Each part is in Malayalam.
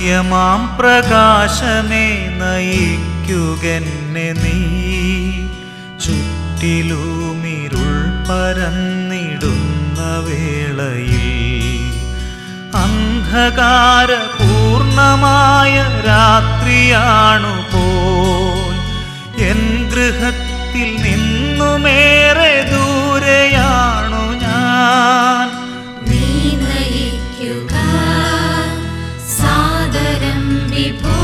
നിത്യമാം പ്രകാശമേ നയിക്കുകെന്നെ നീ, ചുറ്റിലുമിരുൾ പരന്നിടുന്ന വേളയിൽ അന്ധകാരപൂർണമായ രാത്രിയാണു പോൽ എൻ ഗൃഹത്തിൽ നിന്നുമേറെ ദൂരെയാണു ഞാൻ. നീ നയിക്കുക സാദരം വിഭോ,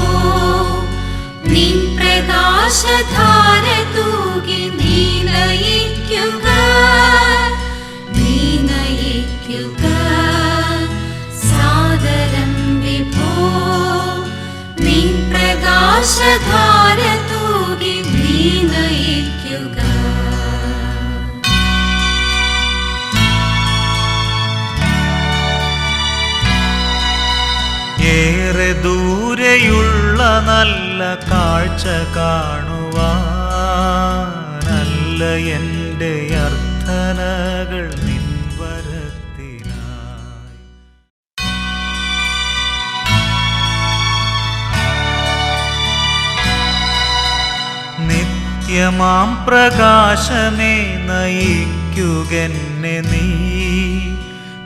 നിൻ പ്രകാശധാര തൂകി നീ നയിക്കുക, നീ നയിക്കുക സാദരം വിഭോ, നിൻ പ്രകാശധാര തൂകി നീ നയിക്കുക. ഏറെ ദൂരെയുള്ള നല്ല കാഴ്ച കാണുവാനല്ല എൻ്റെ അർത്ഥനകൾ നിൻ വരത്തിനായി. നിത്യമാം പ്രകാശമേ നയിക്കുകെന്നെ നീ,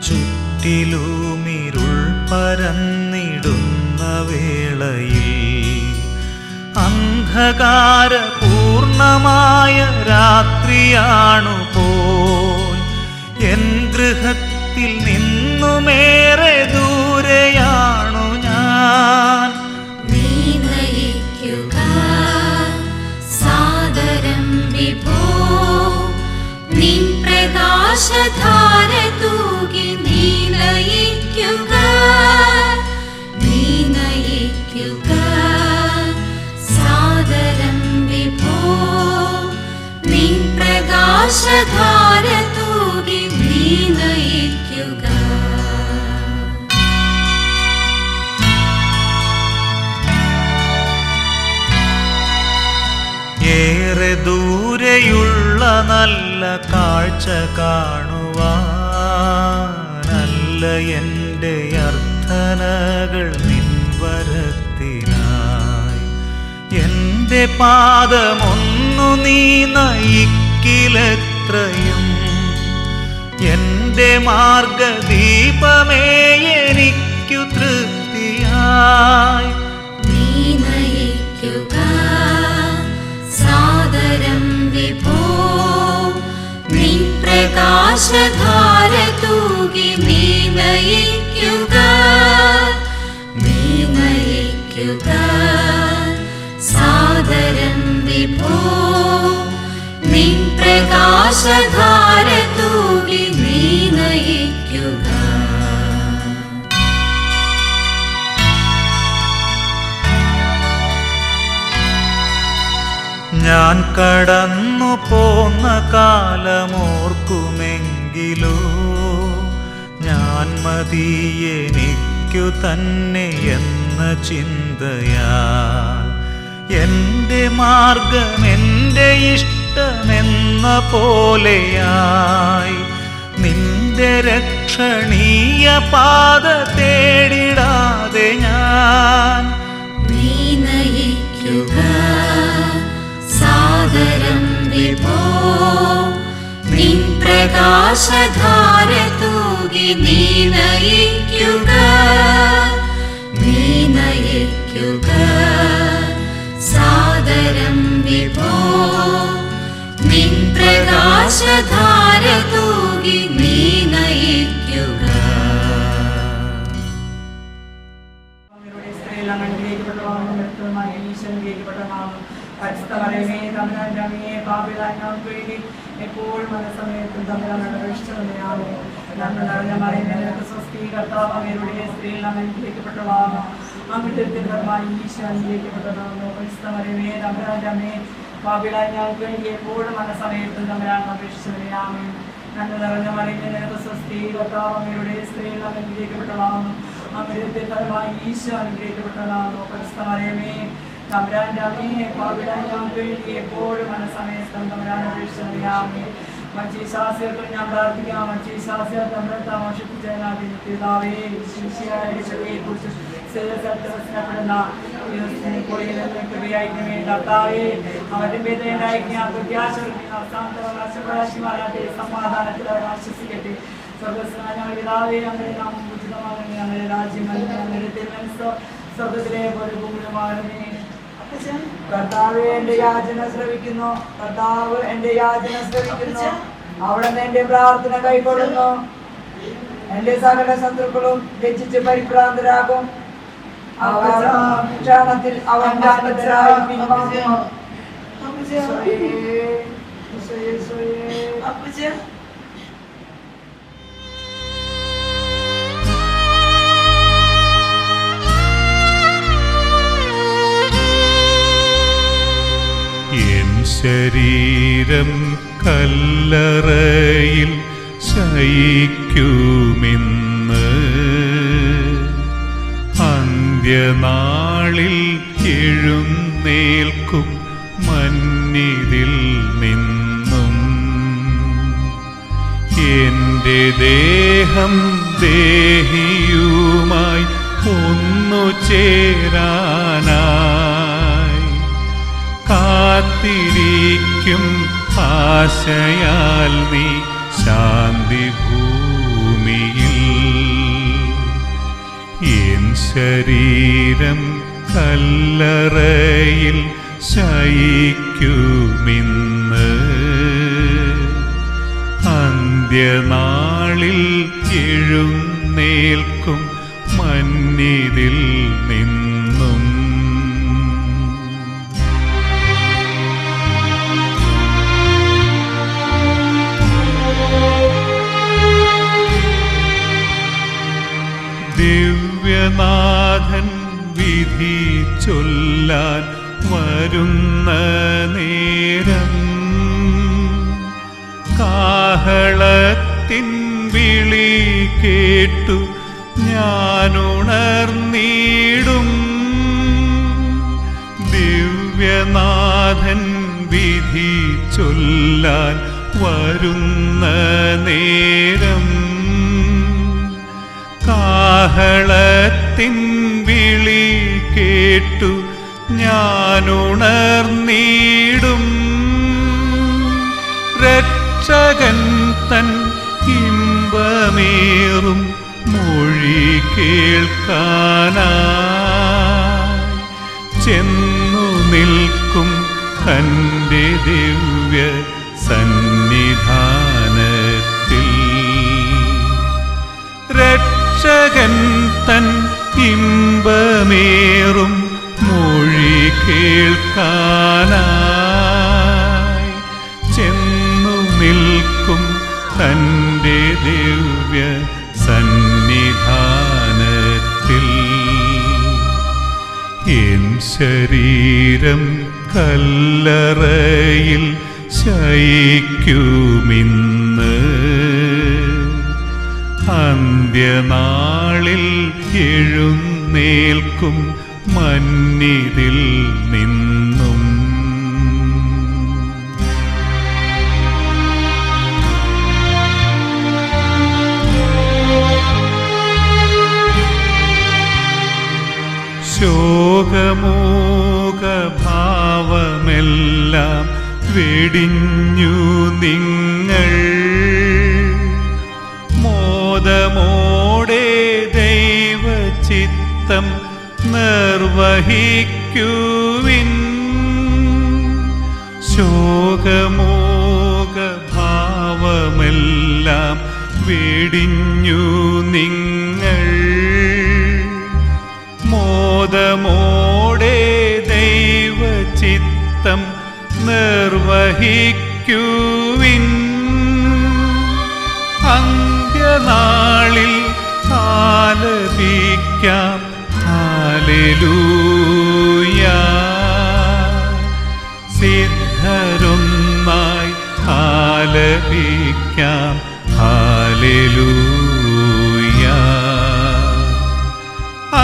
ചുറ്റിലുമിരുൾ പരന്നിടുന്ന വേളയിൽ അന്ധകാരപൂർണമായ രാത്രിയാണു പോൽ എൻ ഗൃഹത്തിൽ നിന്നുമേറെ ദൂരെയാണു ഞാൻ. നീ നയിക്കുക സാദരം വിഭോ, നിൻ പ്രകാശധാര തൂകി നീ നയിക്കുക, നീ നയിക്കുക സാദരം വിഭോ, നിൻ പ്രകാശധാര തൂകി നീ നയിക്കുക. ഏറെ ദൂരെയുള്ള നല്ല കാഴ്ച കാണുവാനല്ല എൻ്റെ അർത്ഥനകൾ നിൻ വരത്തിനായി. എൻ്റെ പാദമൊന്നു നീ നയിക്കിലെത്രയും, എൻ്റെ മാർഗദീപമേ എനിക്കു തൃപ്തിയായി. നീ നയിക്കുക സാദരം വിഭോ, നിൻ പ്രകാശധാര തൂകി നീ നയിക്കുക, നീ നയിക്കുക സാദരം വിഭോ, നിൻ പ്രകാശധാര തൂകി നീ നയിക്കുക. ഞാൻ കടന്നു പോന്ന കാലമോർക്കുമെങ്കിലോ, ഞാൻ മതി എനിക്കു തന്നെ എന്ന ചിന്തയാൽ എൻ്റെ മാർഗം എൻ്റെ ഇഷ്ടമെന്ന പോലെയായി. നിന്റെ രക്ഷണീയ പാത തേടിടാതെ ഞാൻ. നീ നയിക്കുക സാദരം വിഭോ, നിൻ പ്രകാശധാര തൂകി നീ നയിക്കുക, നീ നയിക്കുക സാദരം വിഭോ, നിൻ പ്രകാശധാര തൂകി നീ നയിക്കുക. എപ്പോൾ മനസ്സമയത്തും തമ്മിലാണ് രക്ഷിച്ചവനെയാണ്. നന്മ നിറഞ്ഞ മറിയമേ സ്വസ്തി, കർത്താവ് അങ്ങയുടെ സ്ത്രീകൾ അനുഗ്രഹിക്കപ്പെട്ടവളാകുന്നു, അങ്ങയുടെ ഫലമായി ഈശോ അനുഗ്രഹിക്കപ്പെട്ടതാകുന്നു. പരിശുദ്ധ മറിയമേ തമ്പുരാന്റെ അമ്മേ, പാപികളായ ഞങ്ങൾക്ക് വേണ്ടി എപ്പോഴും മനസ്സമയത്തും തമ്മിലാണ് അപേക്ഷിച്ചവനെയാണ്. നന്മ നിറഞ്ഞ മറിയമേ സ്വസ്തി, കർത്താവ് അങ്ങയുടെ സ്ത്രീകൾ അനുഗ്രഹിക്കപ്പെട്ടവളാകുന്നു, അങ്ങയുടെ ഫലമായി ഈശോ അനുഗ്രഹിക്കപ്പെട്ടതാകുന്നു. പരിശുദ്ധ മറിയമേ തമ്പുരാന്റെ അമ്മേ, പാപികളായ ഞങ്ങൾക്ക് വേണ്ടി എപ്പോഴും മനസ്സമയത്തും തമ്മിലാണ് അപേക്ഷിച്ചവനെയാണ്. മറ്റു വിശ്വാസികൾക്ക് ഞാൻ പ്രാർത്ഥിക്കാം. മറ്റു വിശ്വാസികൾ തമ്മിൽ താമസിപ്പിച്ചതിനായി പിതാവേ കുറിച്ച് അവരുടെ പേരുണ്ടായിരിക്കും സമാധാനത്തിൽ അവർ ആശ്വസിക്കട്ടെ. സ്വർഗസ്നായ പിതാവേ, അങ്ങനെ നാം ഉചിതമാകണമേ. അങ്ങനെ രാജ്യം അങ്ങനെ തിരുമനസ്സോ സ്വർഗത്തിലെ പോലെ ഭൂമിയിലുമാകണമേ. കർത്താവ് എന്റെ യാചന ശ്രവിക്കുന്നു. കർത്താവ് എന്റെ യാചന ശ്രവിക്കുന്നു. അവിടുന്ന് എന്റെ പ്രാർത്ഥന കൈക്കൊള്ളുന്നു. എന്റെ സകല ശത്രുക്കളും രചിച്ച് പരിഭ്രാന്തരാകും. ക്ഷണത്തിൽ അവൻ ജാഗ്രതരായി പിൻവാങ്ങുന്നു. എൻ ശരീരം കല്ലറയിൽ ശയിക്കുമെന്ന് അന്ത്യനാളിൽ എഴുന്നേൽക്കും മന്നിതിൽ നിന്നും. എന്റെ ദേഹം ദേഹിയുമായി ഒന്നു ചേരാനായി കാത്തിരിക്കും ആശയാൽ നീ ശാന്തി ഭൂമിയിൽ. എൻ ശരീരം കല്ലറയിൽ ശയിക്കുമെന്ന് അന്ത്യനാളിൽ എഴുന്നേൽക്കും മന്നിതിൽ നിന്നും. ദിവ്യനാഥൻ വിധി ചൊല്ലാൻ വരുന്ന നേരം കാഹളത്തിൻ വിളി കേട്ടു ഞാനുണർന്നിടും. ദിവ്യനാഥൻ വിധി ചൊല്ലാൻ വരുന്ന നേരം കാഹളത്തിൻ വിളി കേട്ടു ഞാനുണർന്നിടും. രക്ഷകൻ തൻ ഇമ്പമേറും മൊഴി കേൾക്കാനായി ചെന്നു നിൽക്കും തൻ്റെ ദിവ്യ സന്നിധാനത്തിൽ. രക്ഷകൻ തൻ ഇമ്പമേറും മൊഴി കേൾക്കാനായി ചെന്നു നിൽക്കും തൻ്റെ ദിവ്യ സന്നിധാനത്തിൽ. എൻ ശരീരം കല്ലറയിൽ ശയിക്കുമെന്ന് അന്ത്യനാളിൽ എഴുന്നേൽക്കും മന്നിതിൽ നിന്നും. ശോകമോകഭാവമെല്ലാം വെടിഞ്ഞു നിങ്ങൾ മോദമോടെ ദൈവചിത്തം നിർവഹിക്കുവിൻ. ശോകമോകഭാവമെല്ലാം വെടിഞ്ഞു നിങ്ങൾ മോദമോടെ ദൈവചിത്തം നിർവഹിക്കുവിൻ. അന്ത്യനാളിൽ ആലപിക്കാം ഹല്ലേലൂയ. സിദ്ധരൊന്നായി ആലപിക്കാം ഹല്ലേലൂയ.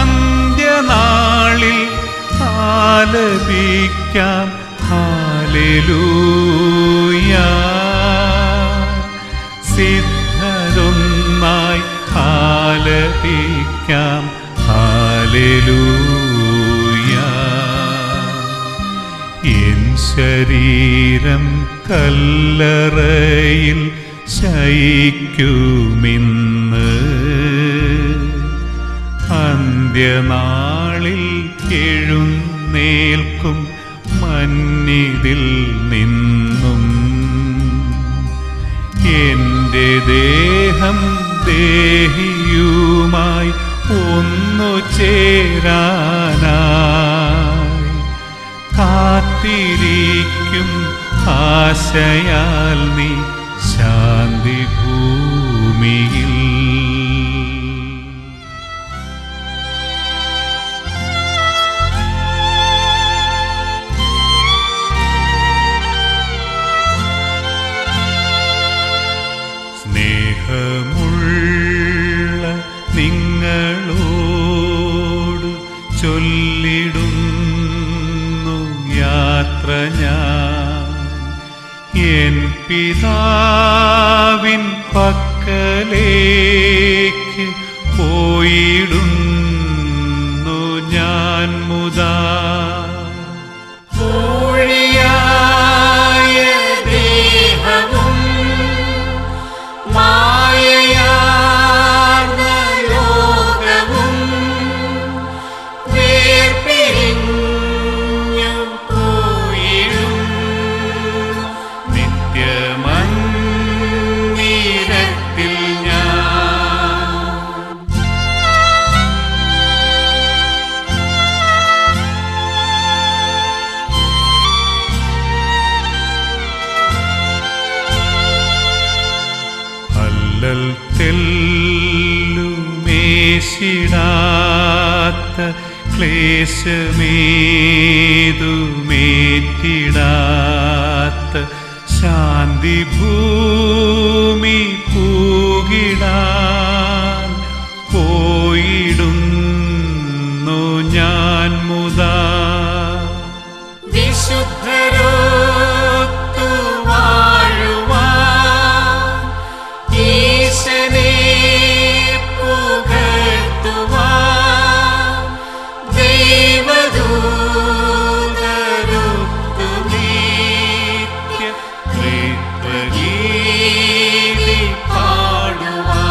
അന്ത്യനാളിൽ ആലപിക്കാം ഹല്ലേലൂയ. സ്തുതിക്കാം ഹല്ലേലൂയ. എൻ ശരീരം കല്ലറയിൽ ശയിക്കുമിന്ന്, അന്ത്യനാളിൽ എഴുന്നേൽക്കും മന്നിതിൽ നിന്നും. എൻ്റെ ദേഹം ദേഹിയുമായി ഒന്നു ചേരാനായി കാത്തിരിക്കും ആശയാൽ നീ ശാന്തി ഭൂമിയിൽ. സ്നേഹമുള്ള നിങ്ങളോട് ചൊല്ലിടുന്നു യാത്ര ഞാൻ, എൻ പിതാവിൻ പക്കലേക്ക് പോയിടുന്നു ഞാൻ മുതാ. ൂഴിയായ ദേഹവും മായയാർന്ന ലോകവും വേർപിരിഞ്ഞു പോയിടും നിത്യമന്ദിരത്തിൽ ഞാൻ. അല്ലൽ തെല്ലുമേശിടാത്ത ക്ലേശമേതുമേറ്റിടാത്ത ശാന്തി ഭൂമി പൂകിടാൻ പോയിടുന്നു ഞാൻ മുതാ. വിശുദ്ധരൊത്തു വാഴുവാൻ ഈശനെ പുകഴ്ത്തുവാൻ ദൈവദൂതരൊത്തു നിത്യ ത്രിത്വഗീതി പാടുവാൻ.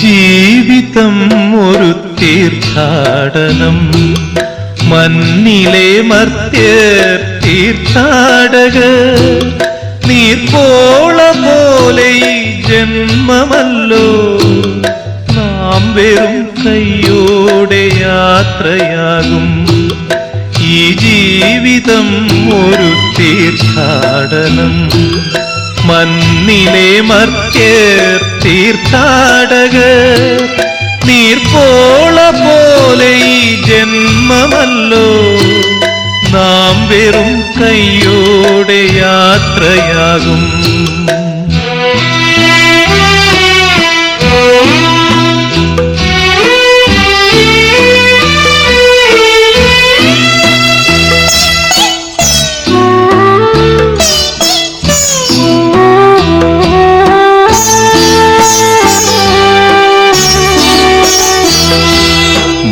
ജീവിതം ഒരു തീർത്ഥാടനം, മണ്ണിലെ മർത്യർ തീർത്ഥാടകർ. നീർപ്പോള പോലെ ഈ ജന്മമല്ലോ, നാം വെറും കൈയോടെ യാത്രയാകും. ഈ ജീവിതം ഒരു തീർത്ഥാടനം, മണ്ണിലെ മർത്യർ തീർത്ഥാടകർ. നീർപ്പോള പോലെ ഈ ജന്മമല്ലോ, നാം വെറും കൈയോടെ യാത്രയാകും.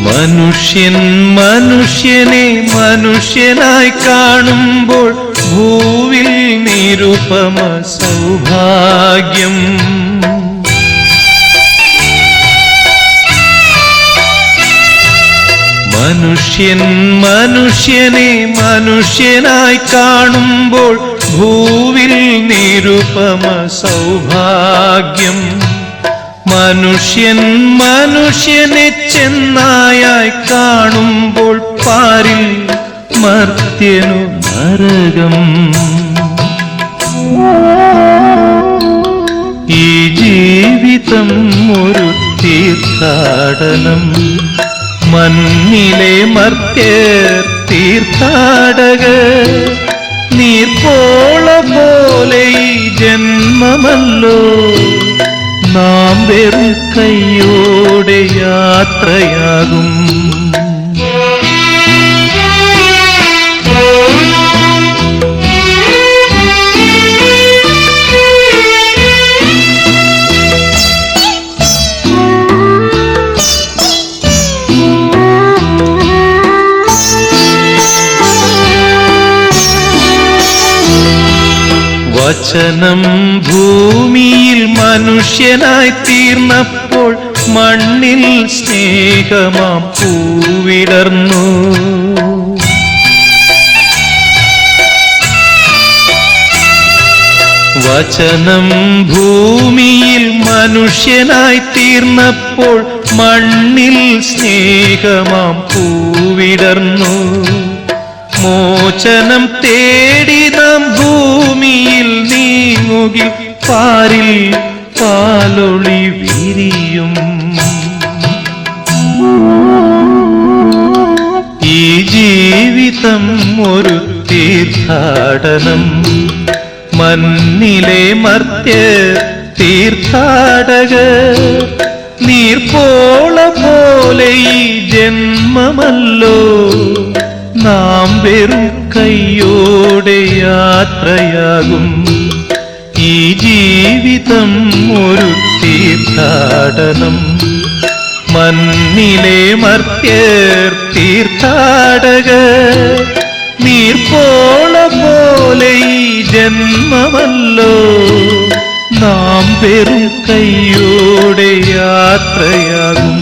മനുഷ്യൻ മനുഷ്യനെ മനുഷ്യനായി കാണുമ്പോൾ ഭൂവിൽ നിരുപമ സൗഭാഗ്യം. മനുഷ്യൻ മനുഷ്യനെ മനുഷ്യനായി കാണുമ്പോൾ ഭൂവിൽ നിരുപമ സൗഭാഗ്യം. മനുഷ്യൻ മനുഷ്യനെ ചെന്നായായി കാണുമ്പോൾ പാരിൽ മർത്യനു നരകം. ഈ ജീവിതം ഒരു തീർത്ഥാടനം. മണ്ണിലെ മർത്യർ തീർത്ഥാടകർ. നീർപ്പോള പോലെ ഈ ജന്മമല്ലോ, നാം വെറും കൈയോടെ യാത്രയാകും. വചനം ഭൂമിയിൽ മനുഷ്യനായി തീർന്നപ്പോൾ മണ്ണിൽ സ്നേഹമാം പൂവിടർന്നു. വചനം ഭൂമിയിൽ മനുഷ്യനായി തീർന്നപ്പോൾ മണ്ണിൽ സ്നേഹമാം പൂവിടർന്നു. മോചനം തേടി നാം ഭൂമിയിൽ നീങ്ങുകിൽ പാരിൽ പാലൊളി വിരിയും. ഈ ജീവിതം ഒരു തീർത്ഥാടനം. മണ്ണിലെ മർത്യർ തീർത്ഥാടകർ. നീർപ്പോള പോലെ ഈ ജന്മമല്ലോ, നാം വെറും കൈയോടെ യാത്രയാകും. ഈ ജീവിതം ഒരു തീർത്ഥാടനം. മണ്ണിലെ മർത്യർ തീർത്ഥാടകർ. നീർപ്പോള പോലെ ഈ ജന്മമല്ലോ, നാം വെറും കൈയോടെ യാത്രയാകും.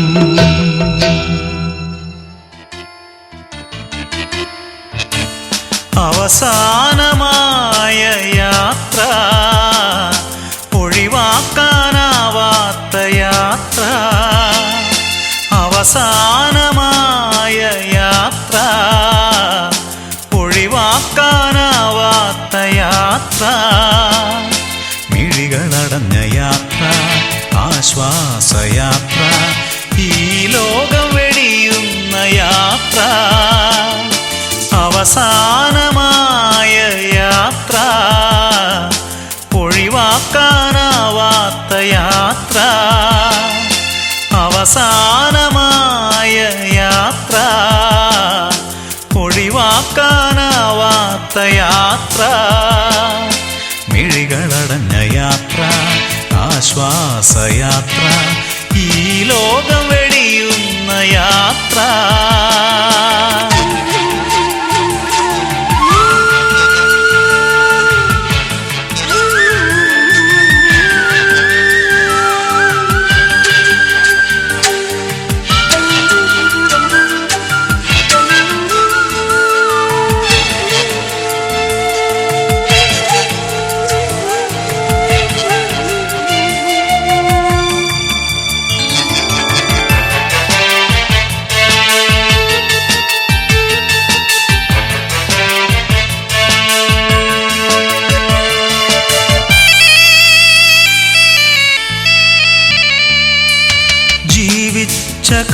അവസാനമായ യാത്ര, ഒഴിവാക്കാനാവാത്ത യാത്ര. അവസാനമായ യാത്ര, ഒഴിവാക്കാനാവാത്ത യാത്ര. മിഴികളടഞ്ഞ യാത്ര, ആശ്വാസയാത്ര. ഈ ലോകം വെടിയുന്ന യാത്ര. അവസാനമായ യാത്ര, ഒഴിവാക്കാനാവാത്ത യാത്ര. അവസാനമായ യാത്ര, ഒഴിവാക്കാനാവാത്ത യാത്ര. മിഴികളടഞ്ഞ യാത്ര, ആശ്വാസയാത്ര. ഈ ലോകം വെടിയുന്ന യാത്ര.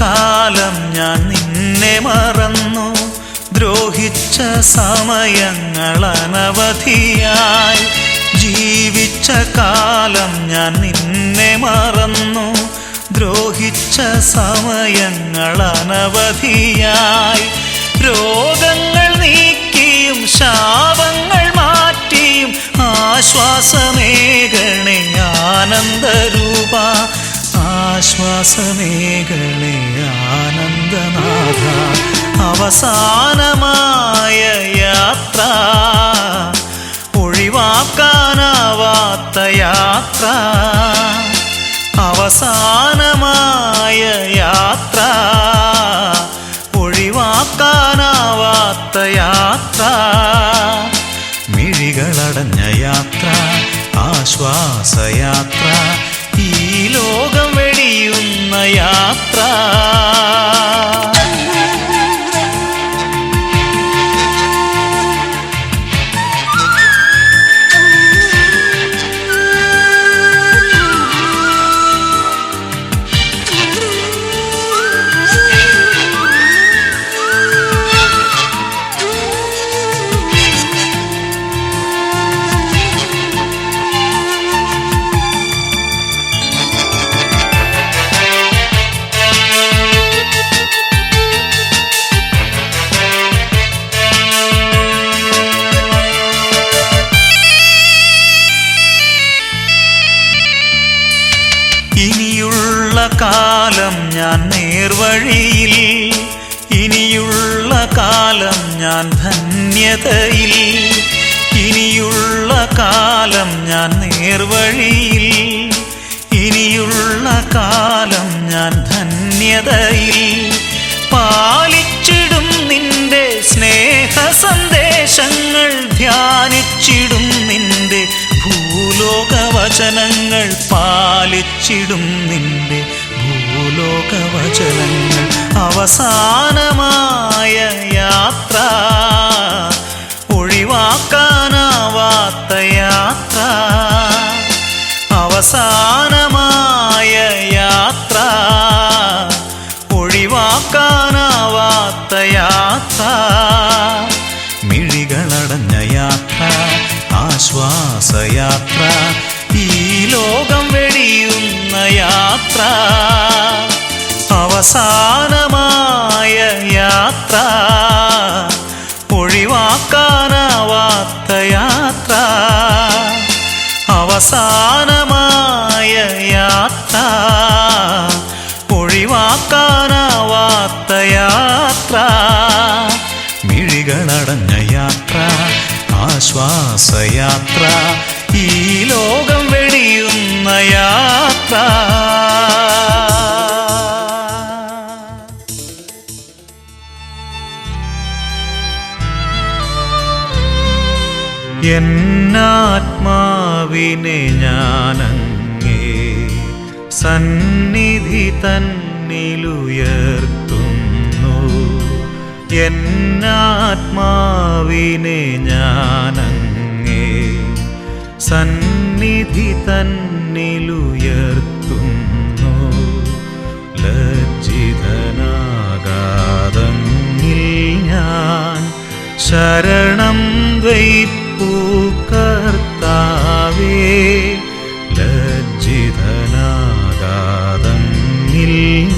കാലം ഞാൻ നിന്നെ മറന്നു, ദ്രോഹിച്ച സമയങ്ങൾ അനവധിയായി. ജീവിച്ച കാലം ഞാൻ നിന്നെ മറന്നു, ദ്രോഹിച്ച സമയങ്ങൾ അനവധിയായി. രോഗങ്ങൾ നീക്കിയും ശാപങ്ങൾ മാറ്റിയും ആശ്വാസമേകണേ ആനന്ദരൂപ. ആശ്വാസമേകണേ ആനന്ദനാഥ. അവസാനമായ യാത്ര, ഒഴിവാക്കാനാവാത്ത യാത്ര, അവസാനമായ യാത്ര, ഒഴിവാക്കാനാവാത്ത യാത്ര, മിഴികളടഞ്ഞ യാത്ര, ആശ്വാസയാത്ര, ഈ ലോകം വെടിയുന്ന യാത്ര. ഇനിയുള്ള കാലം ഞാൻ നേർവഴിയിൽ, ഇനിയുള്ള കാലം ഞാൻ ധന്യതയിൽ, ഇനിയുള്ള കാലം ഞാൻ നേർവഴിയിൽ, ഇനിയുള്ള കാലം ഞാൻ ധന്യതയിൽ, പാലിച്ചിടും നിന്റെ സ്നേഹ സന്ദേശങ്ങൾ, ധ്യാനിച്ചിടും നിന്റെ ഭൂലോകവചനങ്ങൾ, പാലിച്ചിടും നിന്റെ ഭൂലോകവചനങ്ങൾ. അവസാനമായ യാത്ര, ഒഴിവാക്കാനാവാത്ത യാത്ര, അവസാനമായ യാത്ര, ഒഴിവാക്കാനാവാത്ത യാത്ര, മിഴികളടഞ്ഞ യാത്ര, ആശ്വാസയാത്ര, ഈ ലോകം വെടിയുന്ന യാത്ര, അവസാനമായ യാത്ര, ഒഴിവാക്കാനാവാത്ത യാത്ര, അവസാനമായ യാത്ര, ഒഴിവാക്കാനാവാത്ത യാത്ര, മിഴികളടഞ്ഞ യാത്ര, ആശ്വാസയാത്ര, ഈ ലോകം വെടിയുന്ന യാത്ര. എന്നാത്മാവിനെ ഞാനങ്ങേ സന്നിധി തന്നിലുയർത്തുന്നു, എന്നാത്മാവിനെ ഞാനങ്ങേ സന്നിധി തന്നിലുയർത്തുന്നു, ലജ്ജിതനാകാതങ്ങിൽ ഞാൻ ശരണം വയ്പ്പു കർത്താവേ, ലജ്ജിതനാകാതങ്ങിൽ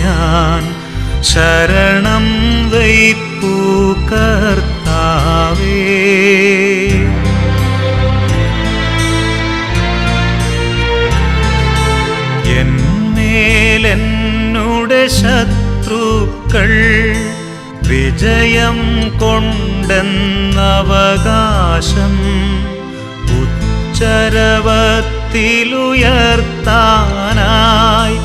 ഞാൻ ശരണം വയ്പ്പു കർത്താവേ. എന്മേലെന്നുടെ ശത്രുക്കൾ വിജയം കൊണ്ടെന്നവകാശം ഉച്ചരവത്തിലുയർത്താനായി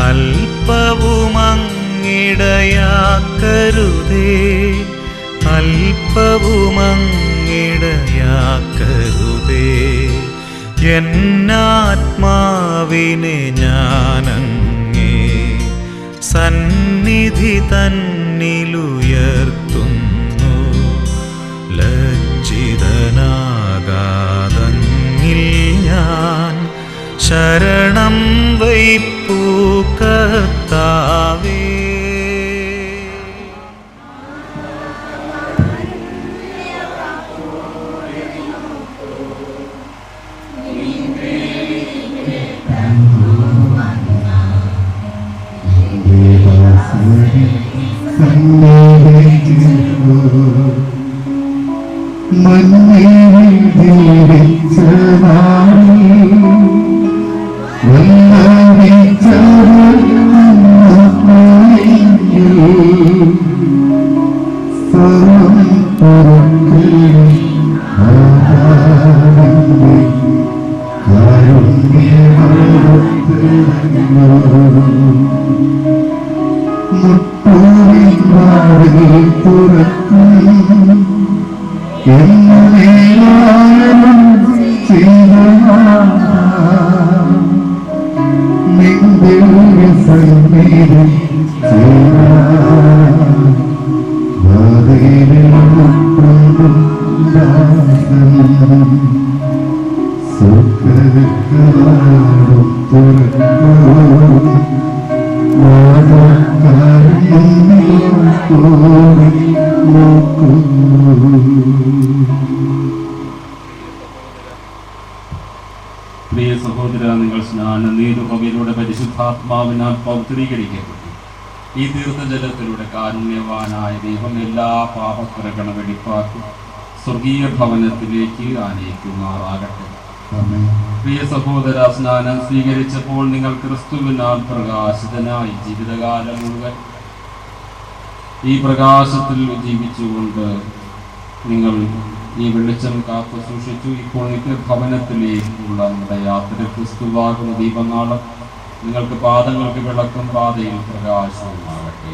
അല്പവുമങ്ങിടയാക്കരുതേ, അല്പവുമങ്ങിടയാക്കരുതേ. എന്നാത്മാവിനെ ഞാനങ്ങേ സന്നിധി തന്നിലുയർത്തുന്നു, ലജ്ജിതനാകാതങ്ങിൽ ഞാൻ ശരണം വയ്പ്പു കർത്താവേ. പ്രിയ സഹോദര, നിങ്ങൾ സ്നാനനീരുപകയിലൂടെ പരിശുദ്ധാത്മാവിനാൽ പൗത്രീകരിക്കപ്പെട്ടു. ഈ തീർത്ഥജലത്തിലൂടെ കാരുണ്യവാനായ ദൈവം എല്ലാ പാപക്കറകളും വെടിപ്പാക്കി സ്വർഗീയ ഭവനത്തിലേക്ക് ആനയിക്കുമാറാകട്ടെ. പ്രിയ സഹോദര, സ്നാനം സ്വീകരിച്ചപ്പോൾ നിങ്ങൾ ക്രിസ്തുവിനാൽ പ്രകാശിതനായി ജീവിതകാലം മുഴുവൻ ഈ പ്രകാശത്തിൽ ജീവിച്ചുകൊണ്ട് നിങ്ങൾ ഈ വെളിച്ചം കാത്തു സൂക്ഷിച്ചു. ഇപ്പോൾ നിത്യഭവനത്തിലേക്കുള്ള നമ്മുടെ യാത്ര ക്രിസ്തുവാകുന്ന ദീപനാളം നിങ്ങൾക്ക് പാദങ്ങൾക്ക് വിളക്കും, പാതയിൽ പ്രകാശവുമാകട്ടെ.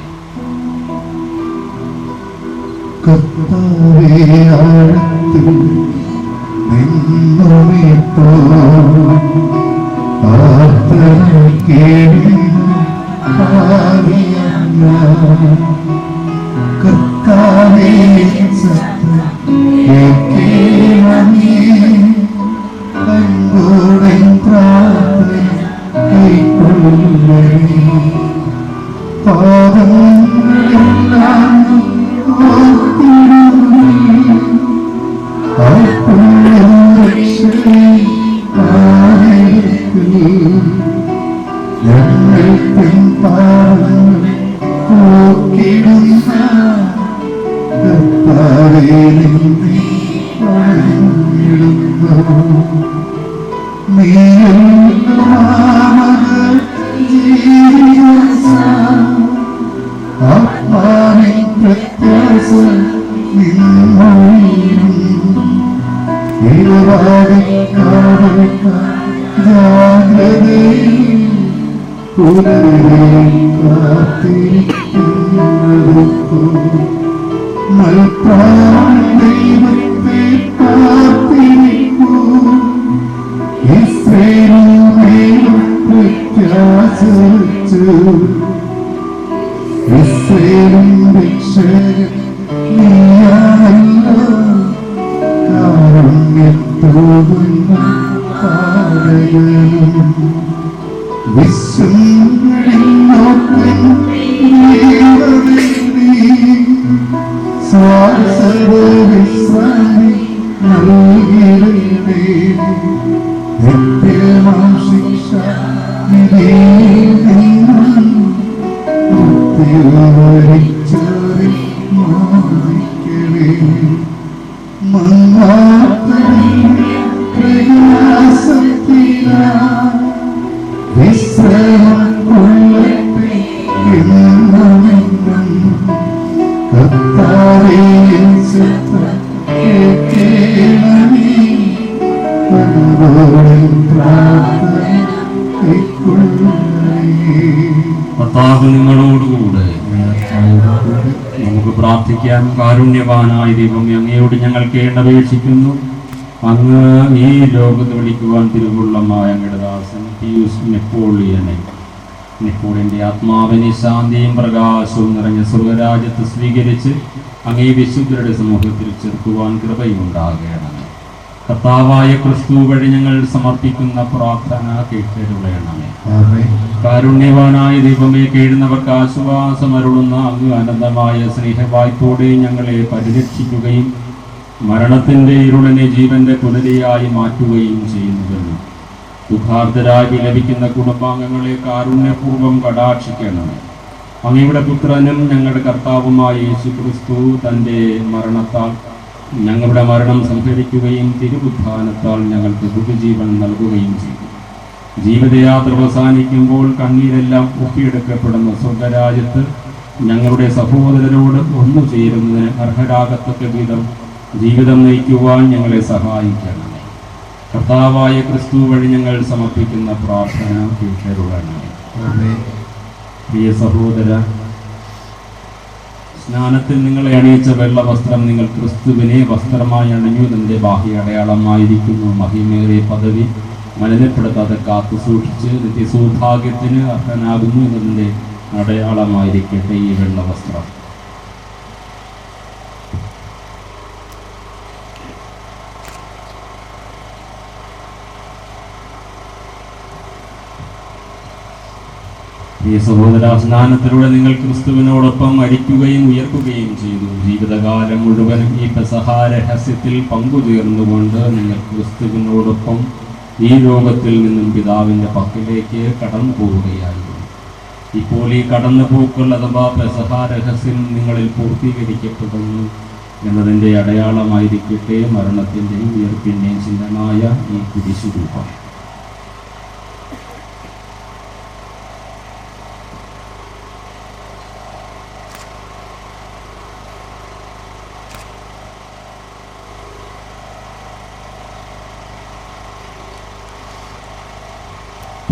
കർത്താവ് നിങ്ങളോടുകൂടെ. നമുക്ക് പ്രാർത്ഥിക്കാം. കാരുണ്യവാനായ ദൈവമേ, അങ്ങയോട് ഞങ്ങൾ കേണപേക്ഷിക്കുന്നു. അങ്ങ് ഈ ലോകത്ത് വിളിക്കുവാൻ തിരുവുള്ളമായ അങ്ങയുടെ ദാസൻ പിയൂസ് നെപ്പോളിയന്റെ ആത്മാവിനെ ശാന്തിയും പ്രകാശവും നിറഞ്ഞ സ്വർഗരാജ്യത്ത് സ്വീകരിച്ച് അങ്ങേ വിശുദ്ധരുടെ സമൂഹത്തിൽ ചേർക്കുവാൻ കൃപയുണ്ടാകണമേ. കർത്താവായ ക്രിസ്തു വഴി ഞങ്ങൾ സമർപ്പിക്കുന്ന പ്രാർത്ഥന കേട്ടരുളയണമേ. കാരുണ്യവാനായ ദൈവമേ, കേഴുന്നവർക്ക് ആശ്വാസം അരുളുന്ന അങ്ങ് അനന്തമായ സ്നേഹവായ്പോടെ ഞങ്ങളെ പരിരക്ഷിക്കുകയും മരണത്തിന്റെ ഇരുളിനെ ജീവന്റെ പുലരിയായി മാറ്റുകയും ചെയ്യുന്നുവല്ലോ. ദുഃഖാർത്തരായി വിലപിക്കുന്ന കുടുംബാംഗങ്ങളെ കാരുണ്യപൂർവ്വം കടാക്ഷിക്കണമേ. അങ്ങയുടെ പുത്രനും ഞങ്ങളുടെ കർത്താവുമായ യേശു ക്രിസ്തു തൻ്റെ മരണത്താൽ ഞങ്ങളുടെ മരണം സംഹരിക്കുകയും തിരുവുത്ഥാനത്താൽ ഞങ്ങൾക്ക് പുതുജീവൻ നൽകുകയും ചെയ്തു. ജീവിതയാത്ര അവസാനിക്കുമ്പോൾ കണ്ണീരെല്ലാം ഒപ്പിയെടുക്കപ്പെടുന്ന സ്വർഗരാജ്യത്ത് ഞങ്ങളുടെ സഹോദരരോട് ഒന്നു ചേരുന്നതിന് അർഹരാകത്തക്ക വിധം ജീവിതം നയിക്കുവാൻ ഞങ്ങളെ സഹായിക്കണമേ. കർത്താവായ ക്രിസ്തു വഴി ഞങ്ങൾ സമർപ്പിക്കുന്ന പ്രാർത്ഥന കേട്ടരുളണമേ. പ്രിയ സഹോദര, സ്നാനത്തിൽ നിങ്ങളെ അണിയിച്ച വെള്ള വസ്ത്രം നിങ്ങൾ ക്രിസ്തുവിനെ വസ്ത്രമായി അണിഞ്ഞു. നിന്റെ ബാഹ്യ അടയാളമായിരിക്കുന്നു. മഹിമേറിയ പദവി മലിനപ്പെടുത്താതെ കാത്തു സൂക്ഷിച്ച് നിത്യസൗഭാഗ്യത്തിന് അർഹനാകുന്നു എന്നതിൻ്റെ അടയാളമായിരിക്കട്ടെ ഈ വെള്ള വസ്ത്രം. ഈ സഹോദര, സ്നാനത്തിലൂടെ നിങ്ങൾ ക്രിസ്തുവിനോടൊപ്പം മരിക്കുകയും ഉയർക്കുകയും ചെയ്തു. ജീവിതകാലം മുഴുവനും ഈ പെസഹ രഹസ്യത്തിൽ പങ്കുചേർന്നുകൊണ്ട് നിങ്ങൾ ക്രിസ്തുവിനോടൊപ്പം ഈ ലോകത്തിൽ നിന്നും പിതാവിൻ്റെ പക്കലേക്ക് കടന്നു പോവുകയായിരുന്നു. ഇപ്പോൾ ഈ കടന്നുപോക്കൾ അഥവാ പെസഹ രഹസ്യം നിങ്ങളിൽ പൂർത്തീകരിക്കപ്പെടുന്നു എന്നതിൻ്റെ അടയാളമായിരിക്കട്ടെ മരണത്തിൻ്റെയും ഉയർപ്പിൻ്റെയും ചിഹ്നമായ ഈ കുരിശുരൂപം.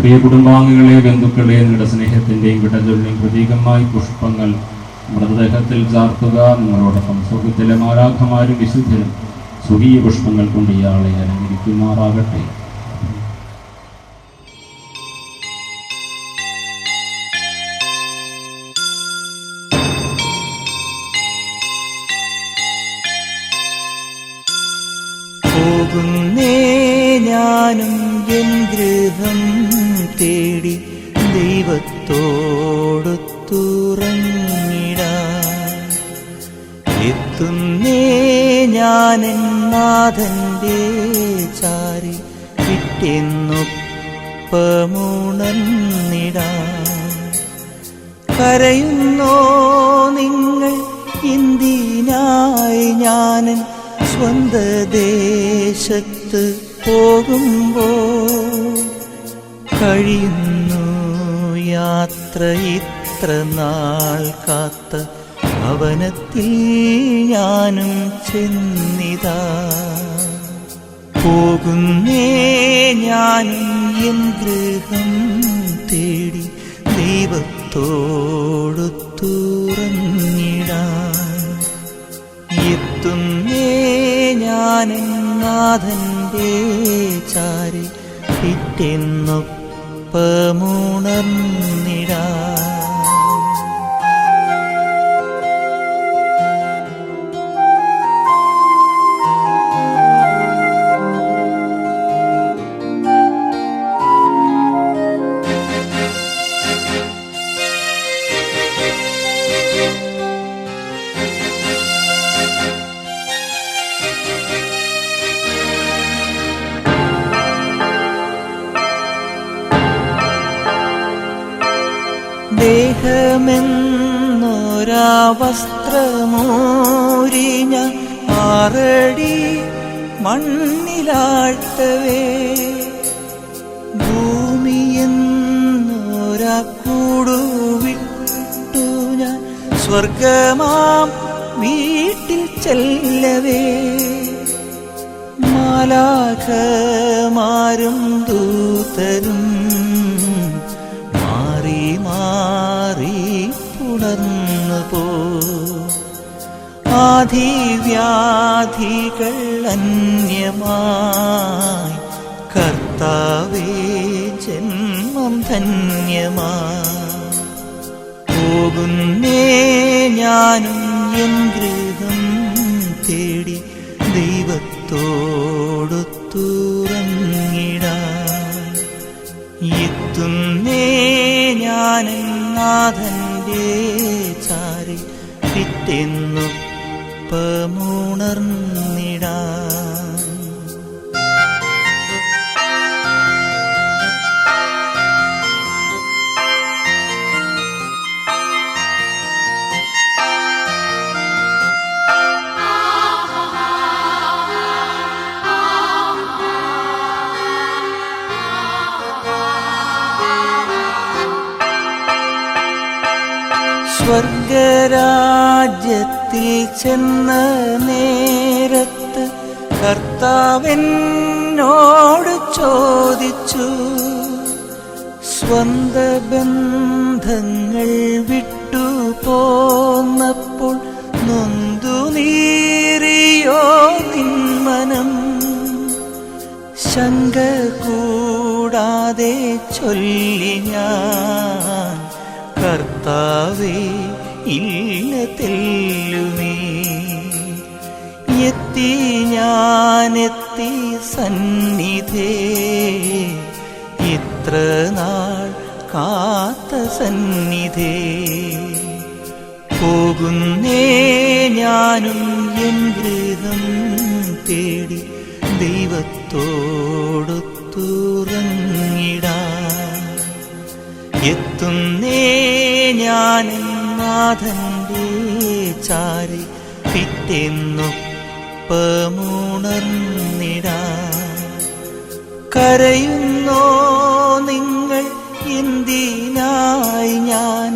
പ്രിയ കുടുംബാംഗങ്ങളെ, ബന്ധുക്കളെ, നിങ്ങളുടെ സ്നേഹത്തിൻ്റെയും വിടലുടെയും പ്രതീകമായി പുഷ്പങ്ങൾ മൃതദേഹത്തിൽ ചാർത്തുക. നിങ്ങളോടൊപ്പം സ്വർഗ്ഗത്തിലെ മാലാഖമാരും വിശുദ്ധരും സ്വർഗീയ പുഷ്പങ്ങൾ കൊണ്ട് ഇയാളെ അലങ്കരിക്കുമാറാകട്ടെ. പോകുന്നേ ഞാനും എൻ ഗൃഹം തേടി ദൈവത്തോടൊത്തുറങ്ങിടാൻ. എത്തുന്നേ ഞാനെൻ നാഥന്റെ ചാരി വിട്ടെന്നൊപ്പമുണർന്നിടാൻ. കരയുന്നോ നിങ്ങൾ എന്തിനായി ഞാനൻ സ്വന്ത ദേശത്ത് പോകുമ്പോൾ? കഴിയുന്നു യാത്ര ഇത്ര നാൾ കാത്ത ഭവനത്തിൽ ഞാനും ചെന്നിതാ. പോകുന്നേ ഞാനും എൻ ഗൃഹം തേടി ദൈവത്തോടൊത്തുറങ്ങിടാൻ. എത്തുന്നേ ഞാനെൻ നാഥന്റെ ചാരി പിറ്റെന്നൊപ്പമുണർന്നിടാൻ. ദേഹമെന്നൊരാ വസ്ത്രമൂരി ഞാൻ 6 അടി മണ്ണിലാഴ്ത്തവേ, ഭൂമിയെന്നൊരാ കൂടുവിട്ടു ഞാൻ സ്വർഗമാം വീട്ടിൽ ചെല്ലവേ. മാലാഖമാരും ദൂതരും മാറി മാറി പുണർന്നു പോ. ആധിവ്യാധികൾ അന്യമായി കർത്താവേ ജന്മം ധന്യമായി. പോകുന്നേ ഞാനും എൻ ഗൃഹം തേടി ദൈവത്തോടൊത്തുറങ്ങിടാൻ. എത്തുന്നേ ഞാനെൻ നാഥന്റെ ചാരി പിറ്റെന്നൊപ്പമുണർന്നിടാൻ. സ്വർഗരാജ്യത്തിൽ ചെന്ന നേരത്ത് കർത്താവെന്നോട് ചോദിച്ചു, സ്വന്ത ബന്ധങ്ങൾ വിട്ടു പോന്നപ്പോൾ നൊന്തു നീറിയോ നിന്മനം? ശങ്ക കൂടാതെ ചൊല്ലി ഞാൻ, കർത്താവേ ഇല്ല തെല്ലുമേ. എത്തി ഞാനെത്തി സന്നിധേ, ഇത്ര നാൾ കാത്ത സന്നിധേ. പോകുന്നേ ഞാനും എൻ ഗൃഹം തേടി, ദൈവത്തോടൊത്തുറങ്ങിടാൻ. എത്തുന്നേ ഞാനും നാഥന്റെ ചാരി, പിറ്റേന്നൊപ്പമുണർന്നിടാൻ. കരയുന്നോ നിങ്ങൾ എന്തിനായി? ഞാൻ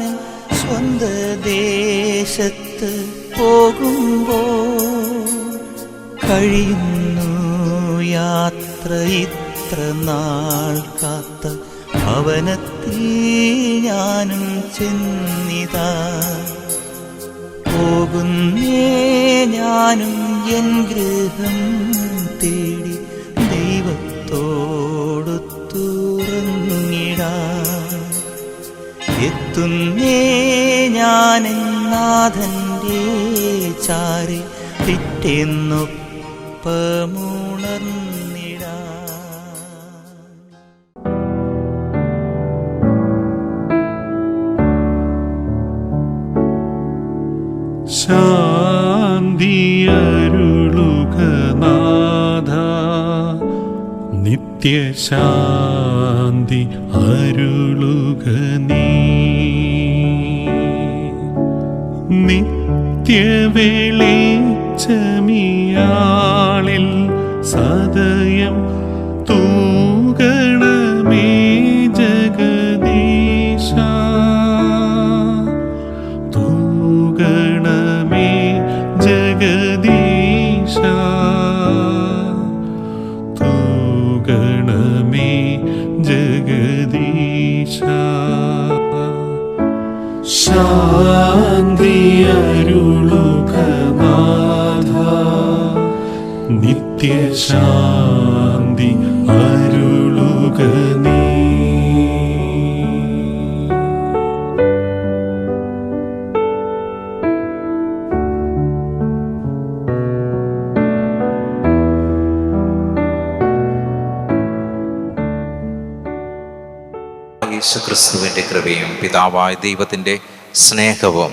സ്വന്ത ദേശത്ത് പോകുമ്പോൾ കഴിയുന്നു യാത്ര ഇത്ര നാൾ കാത്ത ഭവനത്തിൽ ഞാനും ചെന്നിതാ. പോകുന്നേ ഞാനും എൻ ഗൃഹം തേടി, ദൈവത്തോടൊത്തുറങ്ങിടാൻ. എത്തുന്നേ ഞാനെൻ നാഥന്റെ ചാരി, പിറ്റേന്നൊപ്പമുണർന്നിടാൻ. ശാന്തി അരുളുക നാഥ, നിത്യശാന്തി അരുളുക നീ. നിത്യവെളിച്ചമിയാളിൽ സദയം തൂകണമേ ജഗദീശ. തൂകണമേ ജഗദീശ, തൂകണമേ ജഗദീശ. ശാന്തി അരുളുക നാഥ, നിത്യശാന്തി അരുളുക നീ. യേശുക്രിസ്തുവിന്റെ കൃപയും പിതാവായ ദൈവത്തിന്റെ സ്നേഹവും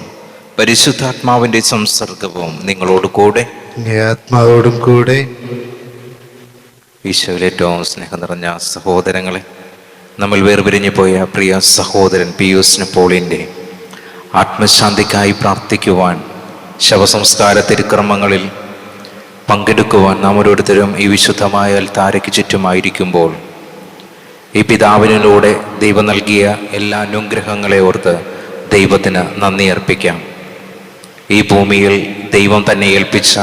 പരിശുദ്ധാത്മാവിന്റെ സംസർഗവും നിങ്ങളോട് കൂടെ, ആത്മാവോടും കൂടെ. ഈശോയിൽ ഏറ്റവും സ്നേഹം നിറഞ്ഞ സഹോദരങ്ങളെ, നമ്മൾ വേർപിരിഞ്ഞു പോയ പ്രിയ സഹോദരൻ പിയൂസ് പോളിൻ്റെ ആത്മശാന്തിക്കായി പ്രാർത്ഥിക്കുവാൻ, ശവസംസ്കാര തിരുക്രമങ്ങളിൽ പങ്കെടുക്കുവാൻ നാം ഓരോരുത്തരും ഈ വിശുദ്ധമായ അൽത്താരയ്ക്ക് ചുറ്റുമായിരിക്കുമ്പോൾ, ഈ പിതാവിനിലൂടെ ദൈവം നൽകിയ എല്ലാ അനുഗ്രഹങ്ങളെ ഓർത്ത് ദൈവത്തിന് നന്ദി അർപ്പിക്കാം. ഈ ഭൂമിയിൽ ദൈവം തന്നെ ഏൽപ്പിച്ച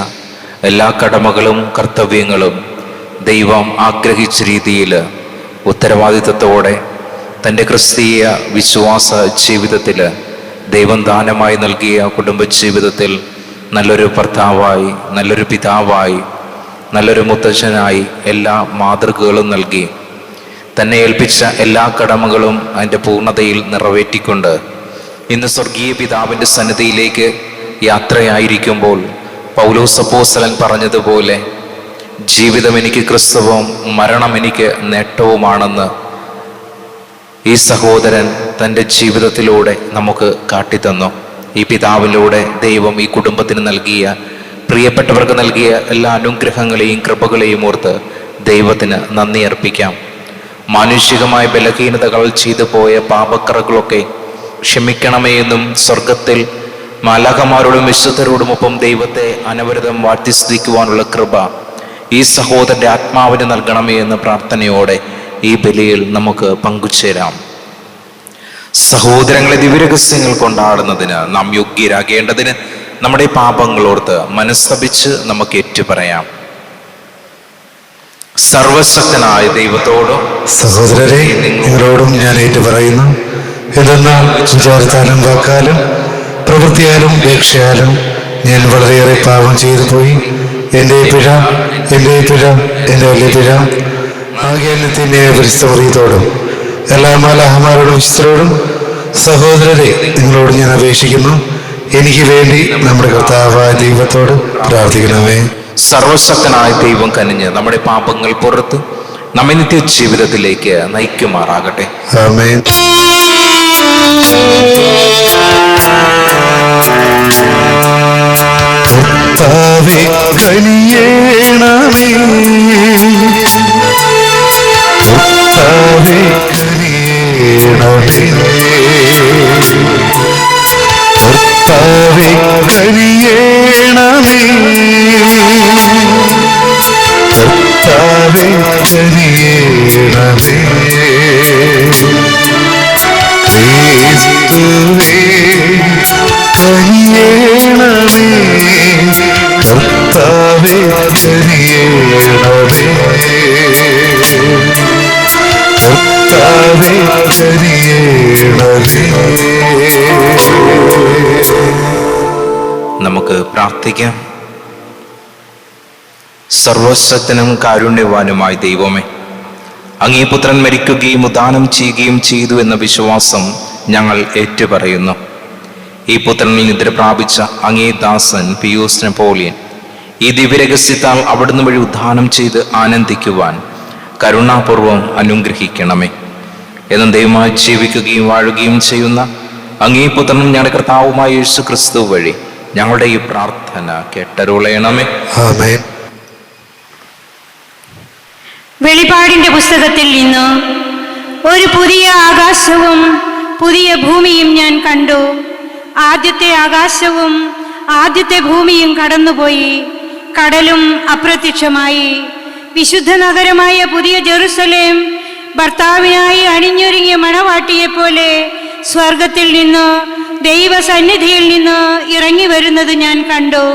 എല്ലാ കടമകളും കർത്തവ്യങ്ങളും ദൈവം ആഗ്രഹിച്ച രീതിയിൽ ഉത്തരവാദിത്വത്തോടെ തൻ്റെ ക്രിസ്തീയ വിശ്വാസ ജീവിതത്തിൽ ദൈവം ദാനമായി നൽകിയ കുടുംബജീവിതത്തിൽ നല്ലൊരു ഭർത്താവായി, നല്ലൊരു പിതാവായി, നല്ലൊരു മുത്തച്ഛനായി എല്ലാ മാതൃകകളും നൽകി തന്നെ ഏൽപ്പിച്ച എല്ലാ കടമകളും അതിൻ്റെ പൂർണ്ണതയിൽ നിറവേറ്റിക്കൊണ്ട് ഇന്ന് സ്വർഗീയ പിതാവിൻ്റെ സന്നിധിയിലേക്ക് യാത്രയായിരിക്കുമ്പോൾ പൗലോസ് അപ്പോസ്തലൻ പറഞ്ഞതുപോലെ, ജീവിതം എനിക്ക് ക്രിസ്തുവും മരണം എനിക്ക് നേട്ടവുമാണെന്ന് ഈ സഹോദരൻ തൻ്റെ ജീവിതത്തിലൂടെ നമുക്ക് കാട്ടിത്തന്നു. ഈ പിതാവിലൂടെ ദൈവം ഈ കുടുംബത്തിന് നൽകിയ, പ്രിയപ്പെട്ടവർക്ക് നൽകിയ എല്ലാ അനുഗ്രഹങ്ങളെയും കൃപകളെയും ഓർത്ത് ദൈവത്തിന് നന്ദി അർപ്പിക്കാം. മാനുഷികമായ ബലഹീനതകൾ ചെയ്തു പോയ പാപക്കറകളൊക്കെ ക്ഷമിക്കണമേ എന്നും സ്വർഗത്തിൽ മാലാഖമാരോടും വിശുദ്ധരോടുമൊപ്പം ദൈവത്തെ അനവരതം വാഴ്ത്തിസ്തുതിക്കുവാനുള്ള കൃപ ഈ സഹോദരൻ്റെ ആത്മാവിന് നൽകണമേ എന്ന പ്രാർത്ഥനയോടെ ഈ ബലിയിൽ നമുക്ക് പങ്കുചേരാം. സഹോദരങ്ങളെ, ദിവ്യരഹസ്യങ്ങൾ കൊണ്ടാടുന്നതിന് നാം യോഗ്യരാകേണ്ടതിന് നമ്മുടെ പാപങ്ങളോർത്ത് മനസ്തപിച്ച് നമുക്ക് ഏറ്റുപറയാം. സർവശക്തനായ ദൈവത്തോടും സഹോദരരെ, നിങ്ങളോടും ഞാൻ ഏറ്റു പറയുന്നു. എന്തെന്നാൽ വിചാരത്താലും വാക്കാലും പ്രവൃത്തിയാലും ഉപേക്ഷയാലും ഞാൻ വളരെയേറെ പാപം ചെയ്തു പോയി. എൻ്റെ പിഴ, എൻ്റെ വലിയ പിഴ. ആകയാൽ നിത്യമായ പരിസ്ഥിതിയോടും എല്ലാ മാലാഹമാരോടും വിശുദ്ധരോടും സഹോദരരെ, നിങ്ങളോട് ഞാൻ അപേക്ഷിക്കുന്നു, എനിക്ക് വേണ്ടി നമ്മുടെ കർത്താവായ ദൈവത്തോട് പ്രാർത്ഥിക്കണമേ. സർവശക്തനായ ദൈവം കനിഞ്ഞ് നമ്മുടെ പാപങ്ങൾ പുറത്ത് നമ്മെ നിത്യ ജീവിതത്തിലേക്ക് നയിക്കുമാറാകട്ടെ. ആമേൻ. കർത്താവേ കനിയേണമേ, കർത്താവേ കനിയേണമേ, കർത്താവേ കനിയേണമേ, കർത്താവേ കനിയേണമേ. ക്രിസ്തുവേ കനിയേണമേ, കർത്താവേ കനിയേണമേ, കർത്താവേ കനിയേണമേ. നമുക്ക് പ്രാർത്ഥിക്കാം. സർവശക്തനും കാരുണ്യവാനുമായ ദൈവമേ, അങ്ങേ പുത്രൻ മരിക്കുകയും ഉദാനം ചെയ്യുകയും ചെയ്തു എന്ന വിശ്വാസം ഞങ്ങൾ ഏറ്റുപറയുന്നു. ഈ പുത്രനിൽ നിദ്ര പ്രാപിച്ച അങ്ങേ ദാസൻ പിയൂസ് നെപ്പോളിയൻ ഈ ദിവ്യരഹസ്യത്താൽ അവിടുന്ന് വഴി ഉദ്ധാനം ചെയ്ത് ആനന്ദിക്കുവാൻ കരുണാപൂർവം അനുഗ്രഹിക്കണമേ. എന്നും ദൈവമായി ജീവിക്കുകയും വാഴുകയും ചെയ്യുന്ന അങ്ങേ പുത്രനും ഞങ്ങളുടെ കർത്താവുമായ യേശു ക്രിസ്തു വഴി ഞങ്ങളുടെ ഈ പ്രാർത്ഥന കേട്ടരുളയണമേ. ആമേൻ. വെളിപാടിന്റെ പുസ്തകത്തിൽ നിന്ന് ഒരു പുതിയ ആകാശവും പുതിയ ഭൂമിയും ഞാൻ കണ്ടു. ആദ്യത്തെ ആകാശവും ആദ്യത്തെ ഭൂമിയും കടന്നുപോയി, കടലും അപ്രത്യക്ഷമായി. വിശുദ്ധ നഗരമായ പുതിയ ജെറുസലേം ഭർത്താവിനായി അണിഞ്ഞൊരുങ്ങിയ മണവാട്ടിയെപ്പോലെ സ്വർഗത്തിൽ നിന്ന് ദൈവസന്നിധിയിൽ നിന്ന് ഇറങ്ങി വരുന്നത് ഞാൻ കണ്ടു.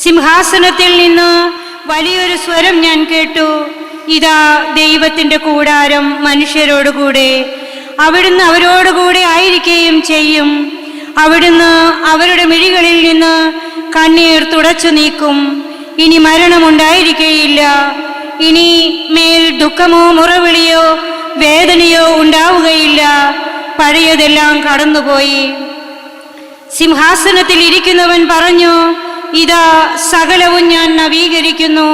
സിംഹാസനത്തിൽ നിന്ന് വലിയൊരു സ്വരം ഞാൻ കേട്ടു, ഇതാ ദൈവത്തിൻ്റെ കൂടാരം മനുഷ്യരോടുകൂടെ, അവിടുന്ന് അവരോടുകൂടെ ആയിരിക്കുകയും ചെയ്യും. അവിടുന്ന് അവരുടെ മിഴികളിൽ നിന്ന് കണ്ണീർ തുടച്ചു നീക്കും. ഇനി മരണമുണ്ടായിരിക്കുകയില്ല. ഇനി മേൽ ദുഃഖമോ മുറവിളിയോ വേദനയോ ഉണ്ടാവുകയില്ല. പഴയതെല്ലാം കടന്നുപോയി. സിംഹാസനത്തിൽ ഇരിക്കുന്നവൻ പറഞ്ഞു, ഇതാ സകലവും ഞാൻ നവീകരിക്കുന്നു.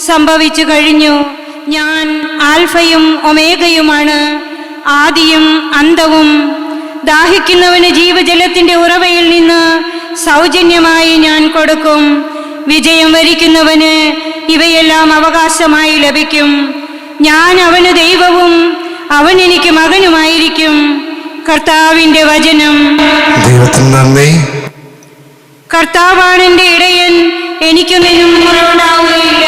സംഭവിച്ചു കഴിഞ്ഞു. ഞാൻ ആൽഫയും ഒമേഗയുമാണ്, ആദിയും അന്തവും. ദാഹിക്കുന്നവന് ജീവജലത്തിന്റെ ഉറവയിൽ നിന്ന് സൗജന്യമായി ഞാൻ കൊടുക്കും. വിജയം വരിക്കുന്നവന് ഇവയെല്ലാം അവകാശമായി ലഭിക്കും. ഞാൻ അവന് ദൈവവും അവൻ എനിക്ക് മകനുമായിരിക്കും. കർത്താവിന്റെ വചനം. ദൈവത്തിന് നന്ദി. കർത്താവാണ് എൻ്റെ ഇടയൻ, എനിക്കൊന്നിനും കുറവുണ്ടാവുകയില്ല.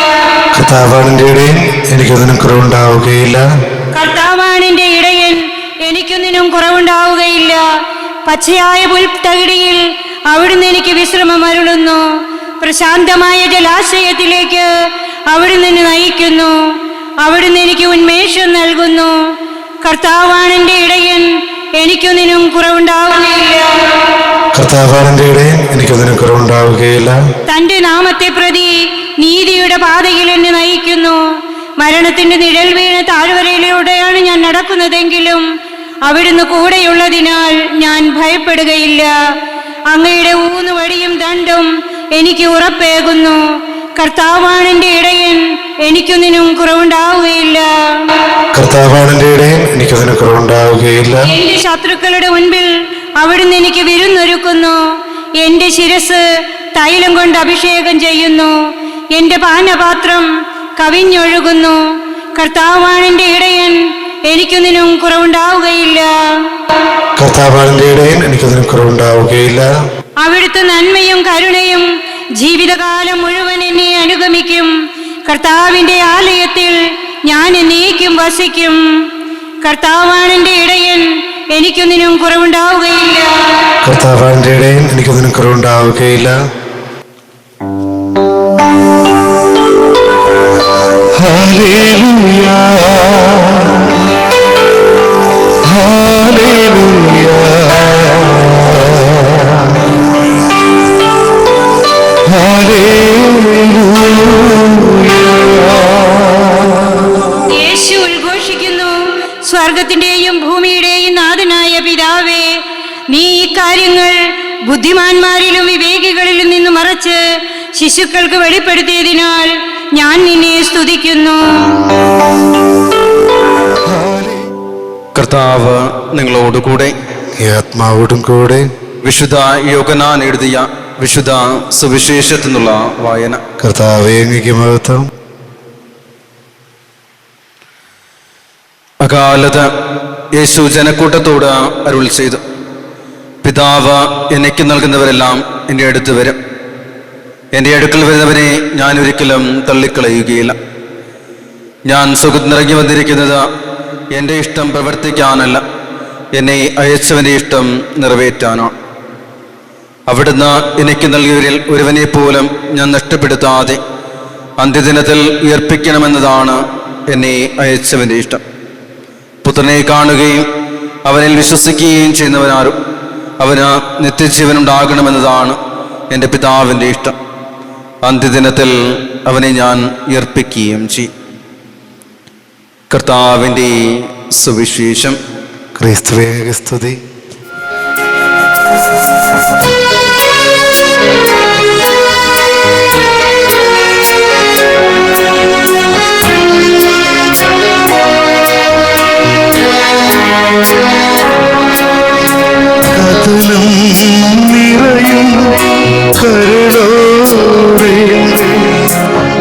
കർത്താവാണ് എൻ്റെ ഇടയൻ, എനിക്കൊന്നിനും കുറവുണ്ടാവുകയില്ല. കർത്താവാണ് എൻ്റെ ഇടയൻ, എനിക്കൊന്നിനും കുറവുണ്ടാവുകയില്ല. പച്ചയായ പുൽത്തകിടിയിൽ അവിടുന്ന് എനിക്ക് വിശ്രമം അരുളുന്നു. പ്രശാന്തമായ ജലാശയത്തിലേക്ക് അവിടുന്ന് എന്നെ നയിക്കുന്നു. അവിടുന്ന് എനിക്ക് ഉന്മേഷം നൽകുന്നു. കർത്താവാണ് എൻ്റെ ഇടയൻ, എനിക്കൊന്നിനും കുറവുണ്ടാവുകയില്ല. കർത്താവാണ് എൻ്റെ ഇടയൻ, എനിക്കൊന്നിനും കുറവുണ്ടാവുകയില്ല. തന്റെ നാമത്തെ പ്രതി നീതിയുടെ പാതയിൽ എന്നെ നയിക്കുന്നു. മരണത്തിന്റെ നിഴൽ വീണ താഴ്വരയിലൂടെയാണ് ഞാൻ നടക്കുന്നതെങ്കിലും അവിടുന്ന് കൂടെയുള്ളതിനാൽ ഞാൻ ഭയപ്പെടുകയില്ല. അങ്ങയുടെ ഊന്നുവടിയും ദണ്ഡും എനിക്ക് ഉറപ്പേകുന്നു. കർത്താവാണ് എൻ്റെ ഇടയൻ, എനിക്കൊന്നിനും കുറവുണ്ടാവുകയില്ല. കർത്താവാണ് എൻ്റെ ഇടയൻ, എനിക്കൊന്നിനും കുറവുണ്ടാവുകയില്ല. എന്റെ ശത്രുക്കളുടെ മുൻപിൽ അവിടുന്ന് എനിക്ക് വിരുന്നൊരുക്കുന്നു. എന്റെ ശിരസ് തൈലം കൊണ്ട് അഭിഷേകം ചെയ്യുന്നു. എന്റെ പാനപാത്രം കവിഞ്ഞൊഴുകുന്നു. കർത്താവാണ് എൻ്റെ ഇടയൻ, എനിക്കൊന്നിനും കുറവുണ്ടാവുകയില്ല. കർത്താവാണ് എൻ്റെ ഇടയൻ, എനിക്കൊന്നിനും കുറവുണ്ടാവുകയില്ല. അവിടുത്തെ നന്മയും കരുണയും ജീവിതകാലം മുഴുവൻ എന്നെ അനുഗമിക്കും. കർത്താവിന്റെ ആലയത്തിൽ ഞാൻ എന്നേക്കും വസിക്കും. കർത്താവാണ് എൻ്റെ ഇടയൻ, എനിക്കൊന്നിനും കുറവുണ്ടാവുകയില്ല. കർത്താവാണ് എൻ്റെ ഇടയൻ, എനിക്കൊന്നിനും കുറവുണ്ടാവുകയില്ല. സർവത്തിന്റെയും ഭൂമിയുടെയും നാഥനായ പിതാവേ, നീ ഈ കാര്യങ്ങൾ ബുദ്ധിമാന്മാരിലും വിവേകികളിലും നിന്ന് മറച്ച് ശിശുക്കൾക്ക് വെളിപ്പെടുത്തിയതിനാൽ ഞാൻ നിന്നെ സ്തുതിക്കുന്നു. കർത്താവ് നിങ്ങളോടുകൂടെ, ആത്മാവോടും കൂടെ. വിശുദ്ധ യോഹന്നാൻ എഴുതിയ വിശുദ്ധ സുവിശേഷത്തിൽ നിന്നുള്ള വായന. കർത്താവേ, അങ്ങേക്ക് മഹത്വം. അകാലത്ത് യേശു ജനക്കൂട്ടത്തോട് അരുൾ ചെയ്തു, പിതാവ് എനിക്ക് നൽകുന്നവരെല്ലാം എൻ്റെ അടുത്ത് വരും. എൻ്റെ അടുക്കൽ വരുന്നവരെ ഞാൻ ഒരിക്കലും തള്ളിക്കളയുകയില്ല. ഞാൻ സുഖത്തിനിറങ്ങി വന്നിരിക്കുന്നത് എൻ്റെ ഇഷ്ടം പ്രവർത്തിക്കാനല്ല, എന്നെ അയച്ചവൻ്റെ ഇഷ്ടം നിറവേറ്റാനാണ്. അവിടുന്ന് എനിക്ക് നൽകിയവരിൽ ഒരുവനെ പോലും ഞാൻ നഷ്ടപ്പെടുത്താതെ അന്ത്യദിനത്തിൽ ഉയർപ്പിക്കണമെന്നതാണ് എന്നെ അയച്ചവൻ്റെ ഇഷ്ടം. പുത്രനെ കാണുകയും അവനിൽ വിശ്വസിക്കുകയും ചെയ്യുന്നവനാരും അവന് നിത്യജീവനുണ്ടാകണമെന്നതാണ് എൻ്റെ പിതാവിൻ്റെ ഇഷ്ടം. അന്ത്യദിനത്തിൽ അവനെ ഞാൻ ഉയർപ്പിക്കുകയും ചെയ്യും. കർത്താവിൻ്റെ സുവിശേഷം. ക്രിസ്തുവേ സ്തുതി. കഥനം നിറയും കരളോടെ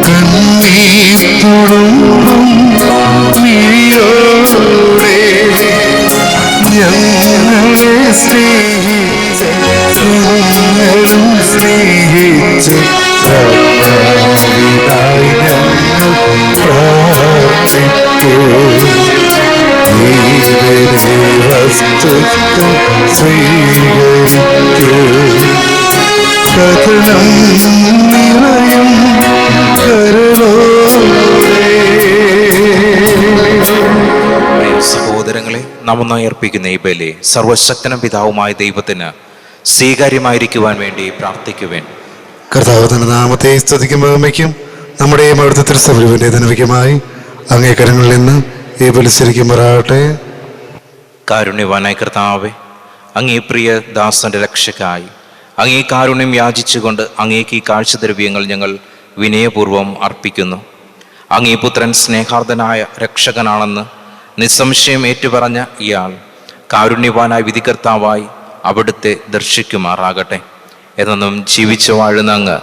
കണ്ണീർ തുളുമ്പും മിഴിയോടെ ഞങ്ങളെ സ്നേഹിച്ച് ഞങ്ങളും സ്നേഹിച്ച് കർത്താവിനായി ഞങ്ങൾ പ്രാർത്ഥിക്കൂ. വസ്തുക്കൾ സ്വീകരിക്കൂ. കഥനം നിറയും കരളോടെ. സഹോദരങ്ങളെ, നാം ഒന്നായി അർപ്പിക്കുന്ന ഈ ബലി സർവശക്തനും പിതാവുമായ ദൈവത്തിന് സ്വീകാര്യമായിരിക്കുവാൻ വേണ്ടി പ്രാർത്ഥിക്കുവേൻ. കർത്താവ് തന്റെ നാമത്തെ സ്തുതിക്കുമ്പോൾ അമ്മയ്ക്കും നമ്മുടെയും അവിടുത്തെ തിരുസഭയുടെ ധനവികമായി അങ്ങേ കരങ്ങളിൽ നിന്ന് ഈ ബലി ശരിക്കുമാറാകട്ടെ. കാരുണ്യവാനായ കർത്താവേ, അങ്ങേ പ്രിയ ദാസന്റെ രക്ഷയ്ക്കായി അങ്ങേ കാരുണ്യം യാചിച്ചുകൊണ്ട് അങ്ങേക്ക് ഈ കാഴ്ചദ്രവ്യങ്ങൾ ഞങ്ങൾ വിനയപൂർവ്വം അർപ്പിക്കുന്നു. അങ്ങേ പുത്രൻ സ്നേഹാർദ്ദനായ രക്ഷകനാണെന്ന് നിസ്സംശയം ഏറ്റുപറഞ്ഞ ഇയാൾ കാരുണ്യവാനായ വിധികർത്താവായി അവിടുത്തെ ദർശിക്കുമാറാകട്ടെ. എന്നും ജീവിച്ചു വാഴുന്ന അങ്ങ്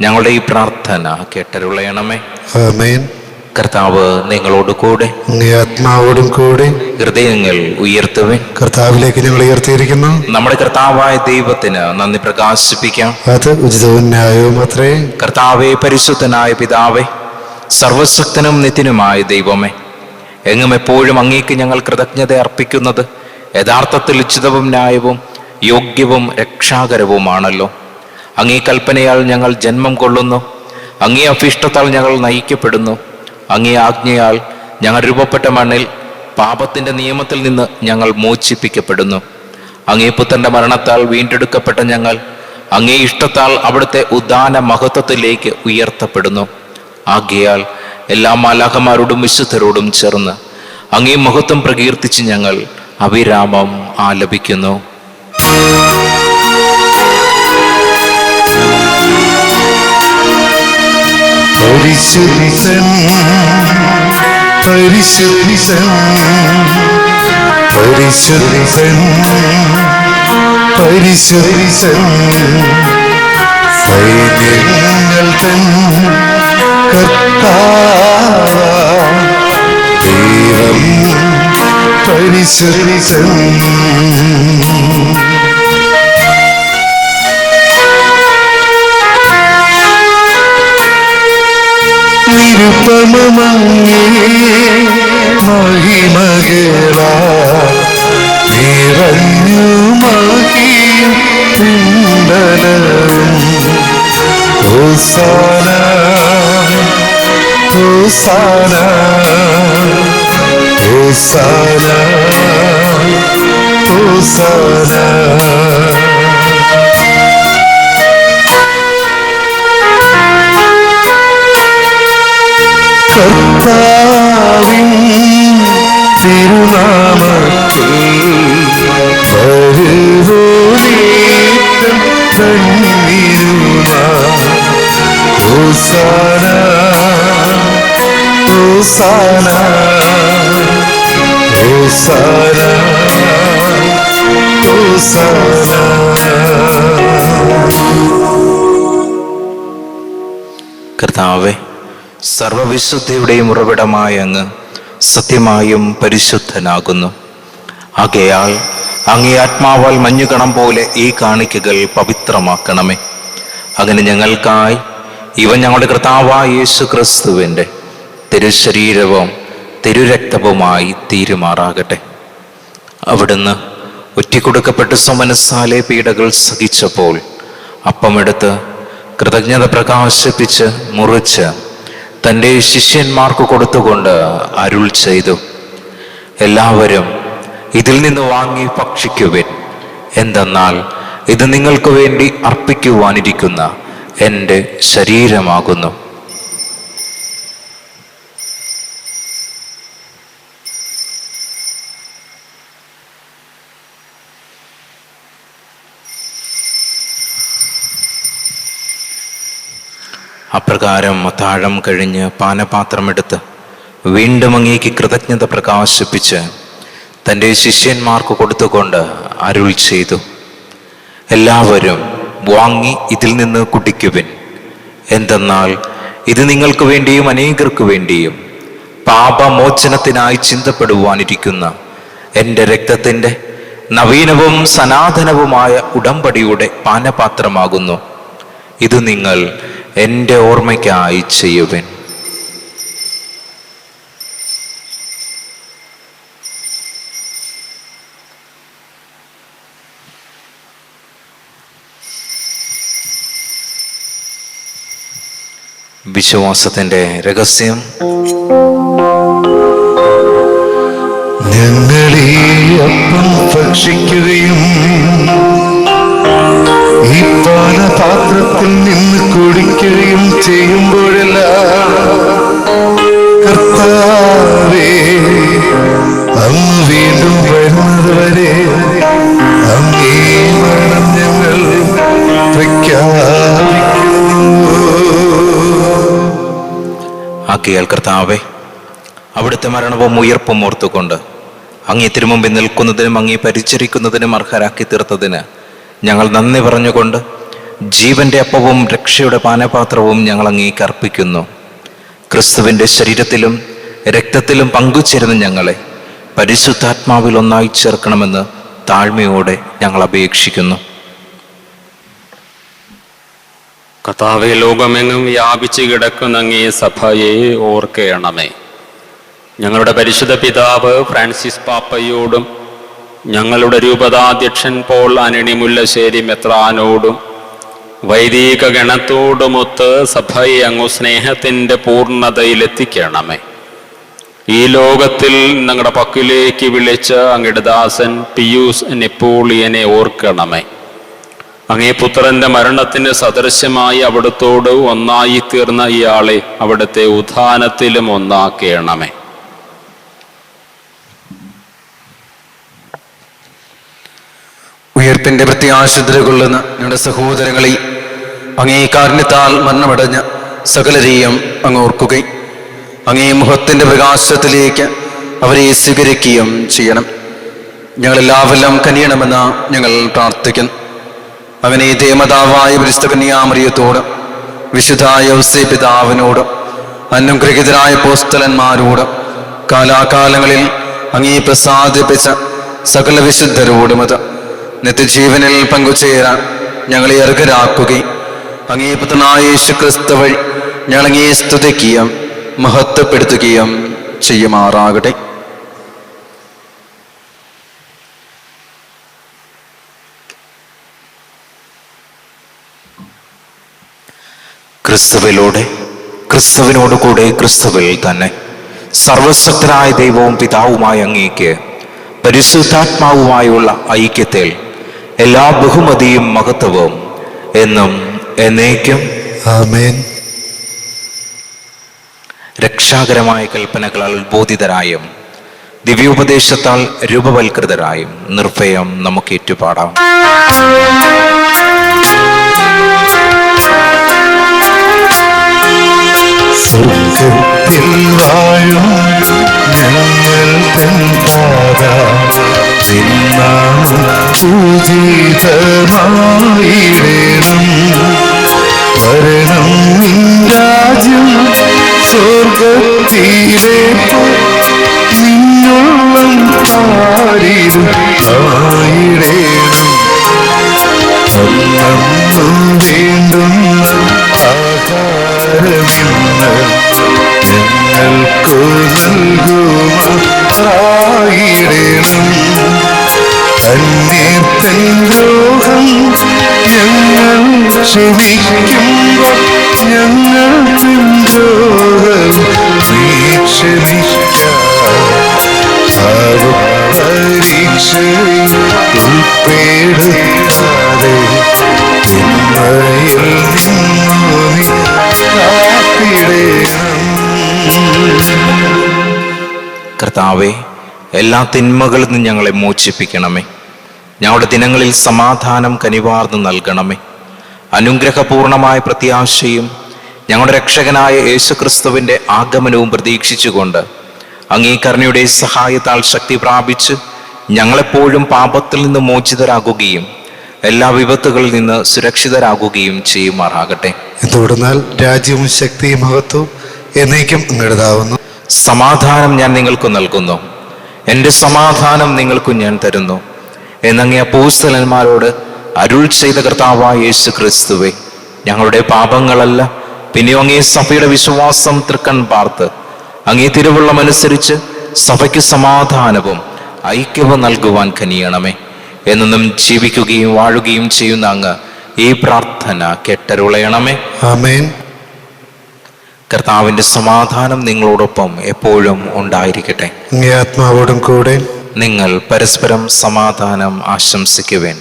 ഞങ്ങളുടെ ഈ പ്രാർത്ഥന കേട്ടരുളയണമേ. ആമേൻ. കർത്താവ് നിങ്ങളോട് കൂടെ, ആത്മാവോടും കൂടെ. ഹൃദയങ്ങൾ ഉയർത്തുവേ. കർത്താവിലേക്ക് ഞങ്ങൾ ഉയർത്തിയിരിക്കുന്നു. നമ്മുടെ കർത്താവായ ദൈവത്തിന് നന്ദി പ്രകാശിപ്പിക്കാം. അത് ഉചിതവും ന്യായവും അത്രേ. കർത്താവേ, പരിശുദ്ധനായ പിതാവേ, സർവശക്തനും നിത്യനുമായ ദൈവമേ, എങ്ങും എപ്പോഴും അങ്ങേക്ക് ഞങ്ങൾ കൃതജ്ഞത അർപ്പിക്കുന്നത് യഥാർത്ഥത്തിൽ ഉചിതവും ന്യായവും യോഗ്യവും രക്ഷാകരവുമാണല്ലോ. അങ്ങേ കൽപ്പനയാൽ ഞങ്ങൾ ജന്മം കൊള്ളുന്നു. അങ്ങേ അഭിഷ്ടത്താൽ ഞങ്ങൾ നയിക്കപ്പെടുന്നു. അങ്ങേ ആജ്ഞയാൽ ഞങ്ങൾ രൂപപ്പെട്ട മണ്ണിൽ പാപത്തിൻ്റെ നിയമത്തിൽ നിന്ന് ഞങ്ങൾ മോചിപ്പിക്കപ്പെടുന്നു. അങ്ങേ പുത്രന്റെ മരണത്താൽ വീണ്ടെടുക്കപ്പെട്ട ഞങ്ങൾ അങ്ങേ ഇഷ്ടത്താൽ അവിടുത്തെ ഉദാന മഹത്വത്തിലേക്ക് ഉയർത്തപ്പെടുന്നു. ആകയാൽ എല്ലാ മാലാഖമാരോടും വിശുദ്ധരോടും ചേർന്ന് അങ്ങേ മഹത്വം പ്രകീർത്തിച്ച് ഞങ്ങൾ അവിരാമം ആലപിക്കുന്നു. പരിശുദ്ധൻ പരിശുദ്ധൻ പരിശുദ്ധൻ പരിശുദ്ധൻ സൈന്യങ്ങൾ തൻ കർത്താവാം ദൈവം പരിശുദ്ധൻ. നിരുപമമങ്ങേ മഹിമകളാൽ നിറഞ്ഞു മഹിയും കുണ്ടലവും. ഹോസാന ഹോസാന ഹോസാന ഹോസാന. കർത്താവിൻ തിരുനാമം ഹോസാന ഹോസാന ഹോസാന. കർത്താവേ, സർവവിശുദ്ധിയുടെയും ഉറവിടമായ അങ്ങ് സത്യമായും പരിശുദ്ധനാകുന്നു. ആകയാൽ അങ്ങേ ആത്മാവാൽ മഞ്ഞുകണം പോലെ ഈ കാണിക്കകൾ പവിത്രമാക്കണമേ. അങ്ങനെ ഞങ്ങൾക്കായി ഇവ ഞങ്ങളുടെ കർത്താവായ യേശു ക്രിസ്തുവിൻ്റെ തിരുശരീരവും തിരുരക്തവുമായി തീരുമാറാകട്ടെ. അവിടുന്ന് ഒറ്റിക്കൊടുക്കപ്പെട്ട് സ്വമനസ്സാലെ പീഡകൾ സഹിച്ചപ്പോൾ അപ്പമെടുത്ത് കൃതജ്ഞത പ്രകാശിപ്പിച്ച് മുറിച്ച് തൻ്റെ ശിഷ്യന്മാർക്ക് കൊടുത്തുകൊണ്ട് അരുൾ ചെയ്തു, എല്ലാവരും ഇതിൽ നിന്ന് വാങ്ങി ഭക്ഷിക്കുവിൻ. എന്തെന്നാൽ ഇത് നിങ്ങൾക്ക് വേണ്ടി അർപ്പിക്കുവാനിരിക്കുന്ന എൻ്റെ ശരീരമാകുന്നു. അപ്രകാരം അത്താഴം കഴിഞ്ഞ് പാനപാത്രമെടുത്ത് വീണ്ടും അങ്ങേക്ക് കൃതജ്ഞത പ്രകാശിപ്പിച്ച് തൻ്റെ ശിഷ്യന്മാർക്ക് കൊടുത്തുകൊണ്ട് അരുൾ ചെയ്തു, എല്ലാവരും വാങ്ങി ഇതിൽ നിന്ന് കുടിക്കുവിൻ. എന്തെന്നാൽ ഇത് നിങ്ങൾക്ക് വേണ്ടിയും അനേകർക്ക് വേണ്ടിയും പാപമോചനത്തിനായി ചിന്തപ്പെടുവാനിരിക്കുന്ന എൻ്റെ രക്തത്തിൻ്റെ നവീനവും സനാതനവുമായ ഉടമ്പടിയുടെ പാനപാത്രമാകുന്നു. ഇത് നിങ്ങൾ എൻ്റെ ഓർമ്മയ്ക്കായി ചെയ്യുവിൻ. വിശ്വാസത്തിൻ്റെ രഹസ്യം. ഞങ്ങളീ അപ്പം ഭക്ഷിക്കുകയും ഈ പാനപാത്രത്തിൽ നിന്ന് കുടിക്കുകയും ചെയ്യുമ്പോഴെല്ലാം കർത്താവേ, അങ്ങ് വീണ്ടും വരുന്നത് വരെ അങ്ങേ മരണം ഞങ്ങൾ പ്രഖ്യാപിക്കുന്നു. ആകയാൽ കർത്താവേ, അവിടുത്തെ മരണവും ഉയർപ്പും ഓർത്തുകൊണ്ട് അങ്ങേ തിരുമുമ്പിൽ നിൽക്കുന്നതിനും അങ്ങേ പരിചരിക്കുന്നതിനും അർഹരാക്കി തീർത്തതിന് ഞങ്ങൾ നന്ദി പറഞ്ഞുകൊണ്ട് ജീവന്റെ അപ്പവും രക്ഷയുടെ പാനപാത്രവും ഞങ്ങൾ അങ്ങേക്ക് അർപ്പിക്കുന്നു. ക്രിസ്തുവിൻ്റെ ശരീരത്തിലും രക്തത്തിലും പങ്കുചേരുന്ന ഞങ്ങളെ പരിശുദ്ധാത്മാവിൽ ഒന്നായി ചേർക്കണമെന്ന് താഴ്മയോടെ ഞങ്ങൾ അപേക്ഷിക്കുന്നു. കർത്താവേ, ലോകമെങ്ങും വ്യാപിച്ചു കിടക്കുന്ന അങ്ങേ സഭയെ ഓർക്കണമേ. ഞങ്ങളുടെ പരിശുദ്ധ പിതാവ് ഫ്രാൻസിസ് പാപ്പയോടും ഞങ്ങളുടെ രൂപതാധ്യക്ഷൻ പോൾ ആന്റണി മുല്ലശ്ശേരി മെത്രാനോടും വൈദിക ഗണത്തോടുമൊത്ത് സഭയെ അങ്ങ് സ്നേഹത്തിൻ്റെ പൂർണ്ണതയിലെത്തിക്കണമേ. ഈ ലോകത്തിൽ ഞങ്ങളുടെ പക്കലേക്ക് വിളിച്ച അങ്ങയുടെ ദാസൻ പിയൂസ് നെപ്പോളിയനെ ഓർക്കണമേ. അങ്ങേ പുത്രന്റെ മരണത്തിന് സദൃശ്യമായി അവിടുത്തോട് ഒന്നായി തീർന്ന ഇയാളെ അവിടുത്തെ ഉത്ഥാനത്തിലും ഒന്നാക്കണമേ. ഉയർപ്പിന്റെ പ്രത്യാശുദ്ധ കൊള്ളുന്ന ഞങ്ങളുടെ സഹോദരങ്ങളെ അങ്ങേ കാരുണ്യത്താൽ മരണമടഞ്ഞ സകലരെയും അങ്ങ് ഓർക്കുകയും അങ്ങേ മുഖത്തിന്റെ പ്രകാശത്തിലേക്ക് അവരെ സ്വീകരിക്കുകയും ചെയ്യണം. ഞങ്ങളെല്ലാവരും കനിയണമെന്ന് ഞങ്ങൾ പ്രാർത്ഥിക്കുന്നു. അവനെ ദേവതാവായ പരിശുദ്ധ കന്യാമറിയത്തോട് വിശുദ്ധ യൗസേപ്പ് പിതാവിനോട് അനുഗ്രഹീതരായ അപ്പോസ്തലന്മാരോട് കാലാകാലങ്ങളിൽ അങ്ങേ പ്രസാദിപ്പിച്ച സകല വിശുദ്ധരോടുമത് നിത്യജീവനിൽ പങ്കുചേരാൻ ഞങ്ങളെ അർഹരാക്കുകയും അങ്ങേ പുത്രനായ യേശു ക്രിസ്തു വഴി ഞങ്ങളങ്ങേ സ്തുതിക്കുകയും മഹത്വപ്പെടുത്തുകയും ചെയ്യുമാറാകട്ടെ. ക്രിസ്തുവിലൂടെ, ക്രിസ്തുവിനോടുകൂടെ, ക്രിസ്തുവിൽ തന്നെ സർവശക്തനായ ദൈവവും പിതാവുമായ അങ്ങേക്ക് പരിശുദ്ധാത്മാവുമായുള്ള ഐക്യത്തിൽ എല്ലാ ബഹുമതിയും മഹത്വവും എന്നും എന്നേക്കും ആമേൻ. രക്ഷാകരമായ കൽപ്പനകളാൽ ബോധിതരായും ദിവ്യോപദേശത്താൽ രൂപവൽകൃതരായും നിർഭയം നമുക്ക് ഏറ്റുപാടാം. സ്വർഗത്തിൽ വാഴും ഞങ്ങൾ തൻ പാത നിന്നാമം പൂജിതമായിടേണം. വരണം നിൻ രാജ്യം സ്വർഗത്തിലെ നിന്നോളം ആരിലും ആയിടേണം. അന്നു വേണ്ടുന്ന ആഹാരമിന്ന് ഞങ്ങൾക്കു നൽകുമായിടേണം. അന്യത്തൻ ദ്രോഹം ഞങ്ങൾ ക്ഷമിക്കുമ്പോൾ ഞങ്ങൾ ദ്രോഹം നീ ക്ഷമിക്കാം. പരീക്ഷയിൽ ഉൾപ്പെടുത്താതെ തിന്മയിൽ നിന്നു നീ കാത്തിടേണം. കർത്താവേ, എല്ലാ തിന്മകളിൽ നിന്നും ഞങ്ങളെ മോചിപ്പിക്കണമേ. ഞങ്ങളുടെ ദിനങ്ങളിൽ സമാധാനം കനിവാർന്ന് നൽകണമേ. അനുഗ്രഹപൂർണമായ പ്രത്യാശയും ഞങ്ങളുടെ രക്ഷകനായ യേശുക്രിസ്തുവിൻ്റെ ആഗമനവും പ്രതീക്ഷിച്ചുകൊണ്ട് അങ്ങേ കരുണയുടെ സഹായത്താൽ ശക്തി പ്രാപിച്ച് ഞങ്ങളെപ്പോഴും പാപത്തിൽ നിന്ന് മോചിതരാകുകയും എല്ലാ വിപത്തുകളിൽ നിന്ന് സുരക്ഷിതരാകുകയും ചെയ്യുമാറാകട്ടെ. എന്തുകൊണ്ടെന്നാൽ രാജ്യവും ശക്തിയും മഹത്വവും എന്നേക്കും അങ്ങയുടേതാവുന്നു. സമാധാനം ഞാൻ നിങ്ങൾക്ക് നൽകുന്നു, എൻ്റെ സമാധാനം നിങ്ങൾക്ക് ഞാൻ തരുന്നു എന്നങ്ങേ അപ്പോസ്തലന്മാരോട് അരുൾ ചെയ്ത കർത്താവായ യേശു ക്രിസ്തുവേ, ഞങ്ങളുടെ പാപങ്ങളല്ല പിന്നെയോ അങ്ങേ സഭയുടെ വിശ്വാസം തൃക്കൺ പാർത്ത് അങ്ങേ തിരുവുള്ളമനുസരിച്ച് സഭയ്ക്ക് സമാധാനവും ഐക്യവും നൽകുവാൻ കനിയണമേ. എന്നും ജീവിക്കുകയും വാഴുകയും ചെയ്യുന്ന അങ്ങ് ഈ പ്രാർത്ഥന കേട്ടരുളയണമേ. ആമേൻ. കർത്താവിൻ്റെ സമാധാനം നിങ്ങളോടൊപ്പം എപ്പോഴും ഉണ്ടായിരിക്കട്ടെ. അങ്ങേ ആത്മാവോടും കൂടെ. നിങ്ങൾ പരസ്പരം സമാധാനം ആശംസിക്കുവേൻ.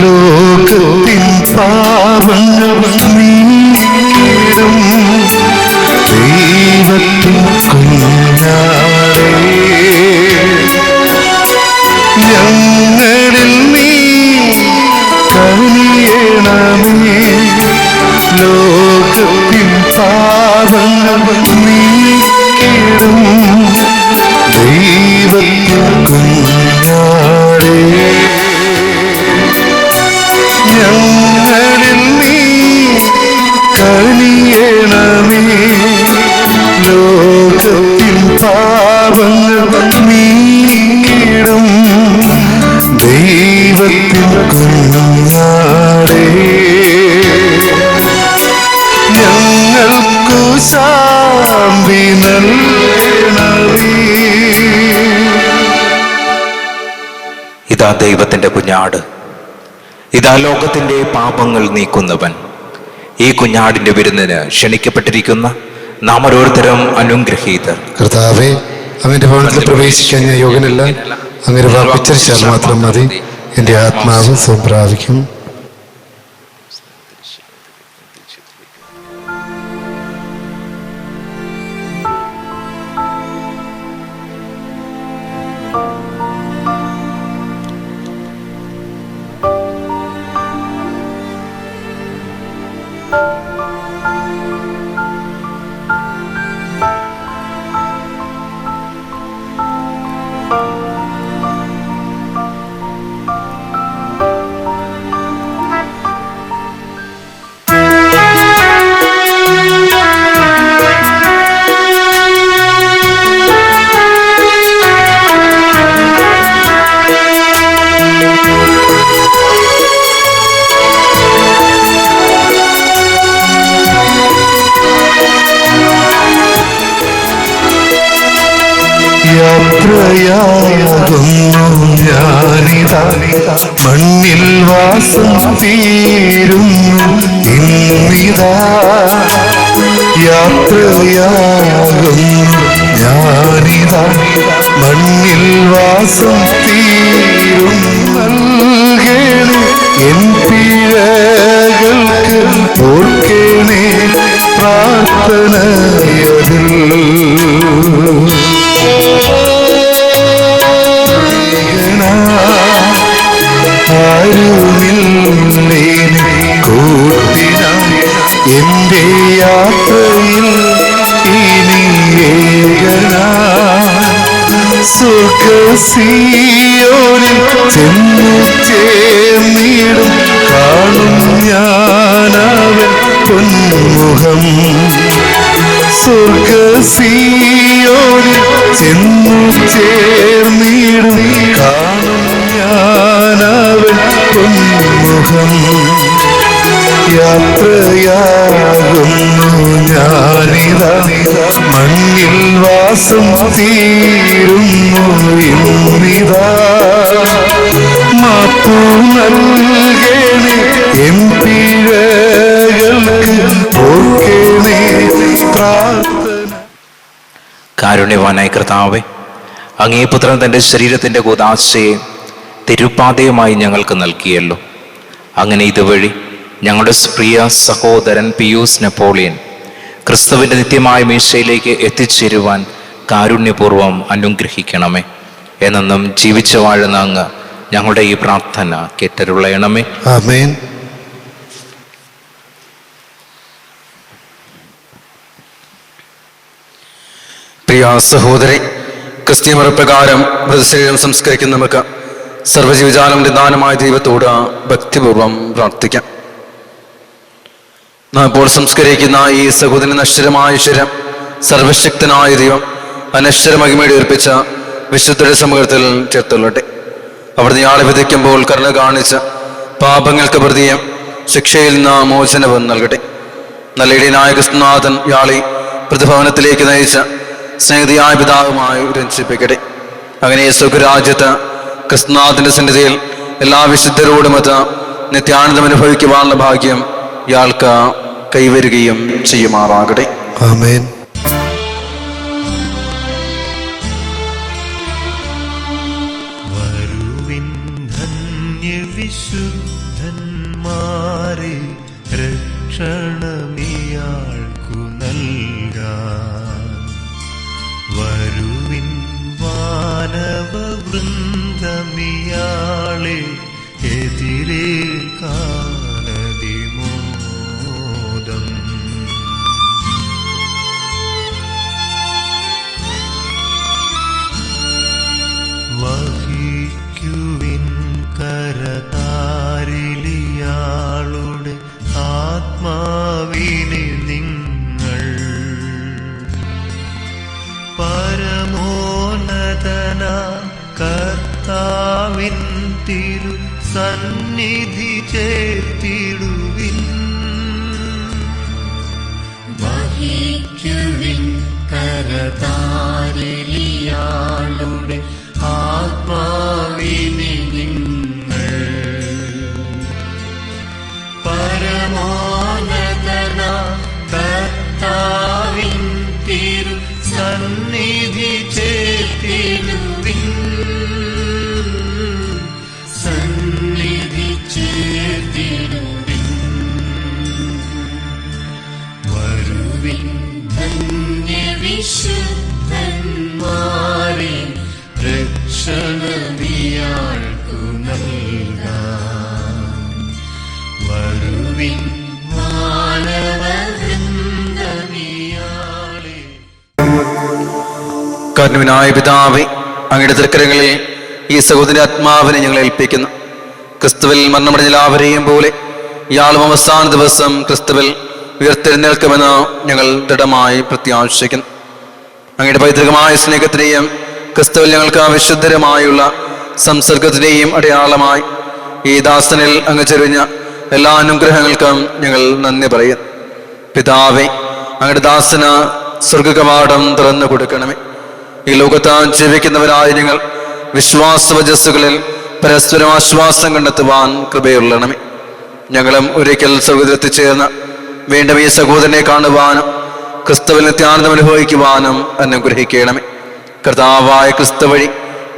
ലോകത്തിൻ പാപങ്ങൾ നീക്കിടും ദൈവത്തിൻ കുഞ്ഞാടേ, ഞങ്ങളിൽ നീ കനിയണമേ. ലോകത്തിൻ പാപങ്ങൾ നീക്കിടും ദൈവത്തിൻ കുഞ്ഞാടേ, ഞങ്ങളിൽ നീ കനിയണമേ. ലോകത്തിൻ പാപങ്ങൾ നീക്കിടും ദൈവത്തിൻ കുഞ്ഞാടേ, ഞങ്ങൾക്കു ശാന്തി നൽകണമേ. ഇതാ ദൈവത്തിൻ്റെ കുഞ്ഞാട്, ഇതാ ലോകത്തിൻ്റെ പാപങ്ങൾ നീക്കുന്നവൻ. ഈ കുഞ്ഞാടിൻ്റെ വിരുന്നിന് ക്ഷണിക്കപ്പെട്ടിരിക്കുന്ന നാം ഓരോരുത്തരും അനുഗ്രഹീതർ. കർത്താവേ, അവന്റെ ഭവനത്തിൽ പ്രവേശിക്കാൻ ഞാൻ യോഗ്യനല്ല. അങ്ങനെ വാക്കുച്ചരിച്ചാൽ മാത്രം മതി, എൻ്റെ ആത്മാവ് സുഖം പ്രാപിക്കും. യാത്രയാകുന്നു ഞാനിതാ, മണ്ണിൽ വാസം തീരുന്നു ഇന്നിതാ. യാത്രയാകുന്നു ഞാനിതാ, മണ്ണിൽ വാസം തീരുന്നു. എൻ പിഴകൾക്ക് ഓർക്കേണേ പ്രാർത്ഥനയതിൽ. യാത്രയിൽ ഇനി ഏകനാ സുഖസിയോനിൽ ചെന്നു ചേർന്നിടും കാണും ഞാനവൻ പൊന്മുഖം സ്വർഗസിയോനിൽ ചെന്നു ചേർന്നിടും കാണും ഞാനവൻ പൊന്മുഖം യാത്രയാകുന്നു ഞാനിതാ മണ്ണിൽ വാസം തീരുന്നു ഇന്നിതാ മാപ്പു നൽകേണേ എൻ പിഴകൾക്ക് ഓർക്കേണേ പ്രാർത്ഥന. കാരുണ്യവാനായ കർത്താവേ, അങ്ങേ പുത്രൻ തൻ്റെ ശരീരത്തിൻ്റെ കൂദാശയെ തിരുപ്പാതയുമായി ഞങ്ങൾക്ക് നൽകിയല്ലോ. അങ്ങനെ ഇതുവഴി ഞങ്ങളുടെ പ്രിയ സഹോദരൻ പിയൂസ് നെപ്പോളിയൻ ക്രിസ്തുവിൻ്റെ നിത്യമായ മീശയിലേക്ക് എത്തിച്ചേരുവാൻ കാരുണ്യപൂർവ്വം അനുഗ്രഹിക്കണമേ. എന്നെന്നും ജീവിച്ചു വാഴുന്ന അങ്ങ് ഞങ്ങളുടെ ഈ പ്രാർത്ഥന കേട്ടരുളയണമേ. ആമേൻ. പ്രിയ സഹോദരി, ക്രിസ്തീയ മതപ്രകാരം മൃതശരീരം സംസ്കരിക്കുന്ന നമുക്ക് സർവ്വജീവജാലം ദാനമായ ദൈവത്തോട് ഭക്തിപൂർവം പ്രാർത്ഥിക്കാം. നാം ഇപ്പോൾ സംസ്കരിക്കുന്ന ഈ സഹോദരൻ നശ്വരമായ ശരീരം സർവശക്തനായ ദൈവം അനശ്വര മഹിമയുടെ ഏർപ്പിച്ച വിശുദ്ധരുടെ സമൂഹത്തിൽ ചേർത്തുള്ളട്ടെ. അവിടുന്ന് ഇയാളെ വിധിക്കുമ്പോൾ കരുണ കാണിച്ച പാപങ്ങൾക്ക് പ്രതിയും ശിക്ഷയിൽ നിന്ന് മോചനവും നൽകട്ടെ. നല്ല ഇടയനായ ക്രിസ്തുനാഥൻ ഇയാളെ പ്രതിഭവനത്തിലേക്ക് നയിച്ച സ്നേഹിതയായ പിതാവുമായി രഞ്ജിപ്പിക്കട്ടെ. അങ്ങനെ സുഖരാജ്യത്ത് ക്രിസ്തുനാഥന്റെ സന്നിധിയിൽ എല്ലാ വിശുദ്ധരോടുമൊത്ത് നിത്യാനന്ദം അനുഭവിക്കുവാനുള്ള ഭാഗ്യം ഇയാൾക്ക് കൈവരുകയും ചെയ്യുമാറാകട്ടെ. ആമേൻ. വരുവിൻ ധന്യവിശുദ്ധന്മാരെ രക്ഷണമിയാൾക്കു നൽകാൻ. വരുവിൻ വാനവവൃന്ദമിയാളെ എതിരേൽക്കാനതിമോദം. വഹിക്കുവിൻ കരതാരിലിയാളുടെ ആത്മാവിനെ നിങ്ങൾ പരമോന്നതന കർത്താവിൻ തിരു സന്നിധി ചേർത്തിടുവിൻ. വഹിക്കുവിൻ കരതാരിലിയാളുടെ ആത്മാവിനെ നിങ്ങൾ പരമോന്നതന കർത്താവിൻ തിരു സന്നിധി ചേർത്തിടുവിൻ. സന്നിധി ചേർത്തിടുവിൻ. വരുവിൻ ധന്യവിശുദ്ധന്മാരെ രക്ഷണമിയാൾക്കു നൽകാൻ. വരുവിൻ മാനവവൃന്ദമിയാളെ. കാരുണ്യവാനായ പിതാവേ, അങ്ങയുടെ തൃക്കരങ്ങളിൽ ഈ സഹോദരി ആത്മാവിനെ ഞങ്ങൾ ഏൽപ്പിക്കുന്നു. ക്രിസ്തുവിൽ മരണമടഞ്ഞ എല്ലാവരെയും പോലെ ഇയാളും അവസാന ദിവസം ക്രിസ്തുവിൽ ഉയർത്തെഴുന്നേൽക്കുമെന്ന് ഞങ്ങൾ ദൃഢമായി പ്രത്യാശിക്കുന്നു. അങ്ങയുടെ പൈതൃകമായ സ്നേഹത്തിനെയും ക്രിസ്തുവിൽ ഞങ്ങൾക്ക് വിശുദ്ധരമായുള്ള സംസർഗത്തിനെയും അടയാളമായി ഈ ദാസനിൽ അങ്ങ് ചെറിഞ്ഞ എല്ലാ അനുഗ്രഹങ്ങൾക്കും ഞങ്ങൾ നന്ദി പറയുന്നു. പിതാവേ, അങ്ങയുടെ ദാസന് സ്വർഗകവാടം തുറന്നു കൊടുക്കണമേ. ഈ ലോകത്ത് ജീവിക്കുന്നവരായ ഞങ്ങൾ വിശ്വാസവചസ്സുകളിൽ പരസ്പരം ആശ്വാസം കണ്ടെത്തുവാൻ കൃപയുള്ളണമേ. ഞങ്ങളും ഒരിക്കൽ സ്വർഗത്തിലെത്തിച്ചേർന്ന് വീണ്ടും ഈ സഹോദരനെ കാണുവാനും ക്രിസ്തുവിൽ നിത്യാനന്ദം അനുഭവിക്കുവാനും അനുഗ്രഹിക്കണമേ. കർത്താവായ ക്രിസ്തു വഴി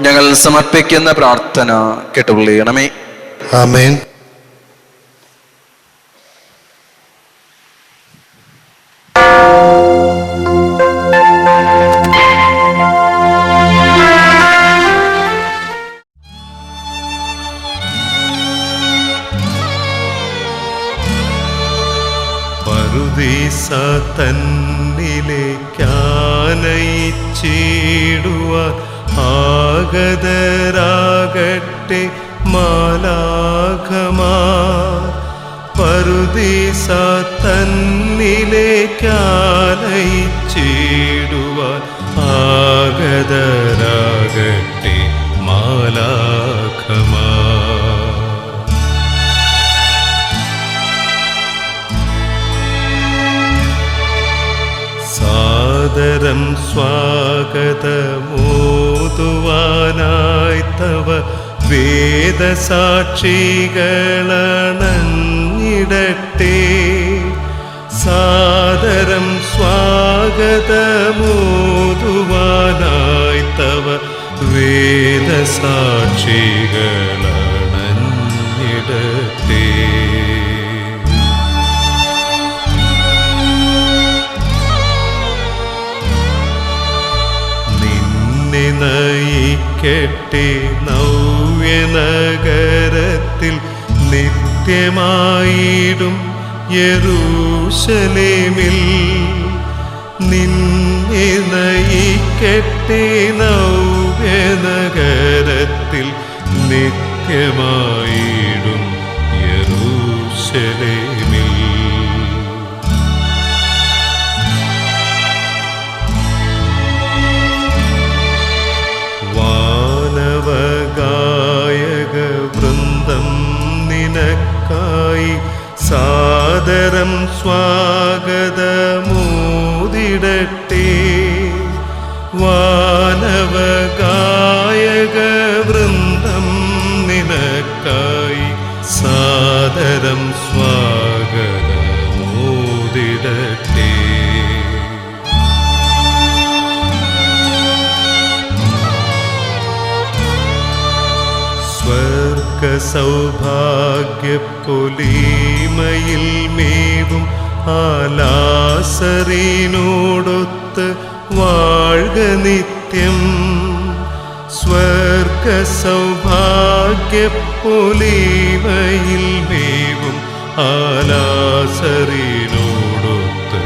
ഞങ്ങൾ സമർപ്പിക്കുന്ന പ്രാർത്ഥന കേട്ടുകൊള്ളണമേ. ആമേൻ. പറുദീസ തന്നിലേക്കാനയിച്ചിടുവാൻ ആഗതരാകട്ടെ മാലാഖമാർ. പറുദീസ തന്നിലേക്കാനയിച്ചിടുവാൻ ആഗതരാകട്ടെ മാലാഖമാർ. സാദരം സ്വാഗതമോതുവാനായി തവ വേദസാക്ഷികളണഞ്ഞിടട്ടെ. സാദരം സ്വാഗതമോതുവാനായി തവ വേദസാക്ഷികളണഞ്ഞിടട്ടെ. നയിക്കട്ടെ നവ്യനഗരത്തിൽ നിത്യമായിടും യെരൂശലേമിൽ. നിന്നെ നയിക്കട്ടെ നവ്യനഗരത്തിൽ നിത്യമായിടും യെരൂശലേമിൽ. വാനവഗായക വൃന്ദം നിനക്കായി സാദരം സ്വാഗതമോദിടട്ടെ. വാനവഗായക വൃന്ദം നിനക്കായി സാദരം സ്വാഗതമോദിടട്ടെ. സ്വർഗസൗഭാഗ്യപ്പൊലിമയിൽ മേവും ആലാസറിനോടൊത്ത് വാഴ്ക നിത്യം. സ്വർഗസൗഭാഗ്യപ്പൊലിമയിൽ മേവും ആലാസറിനോടൊത്ത്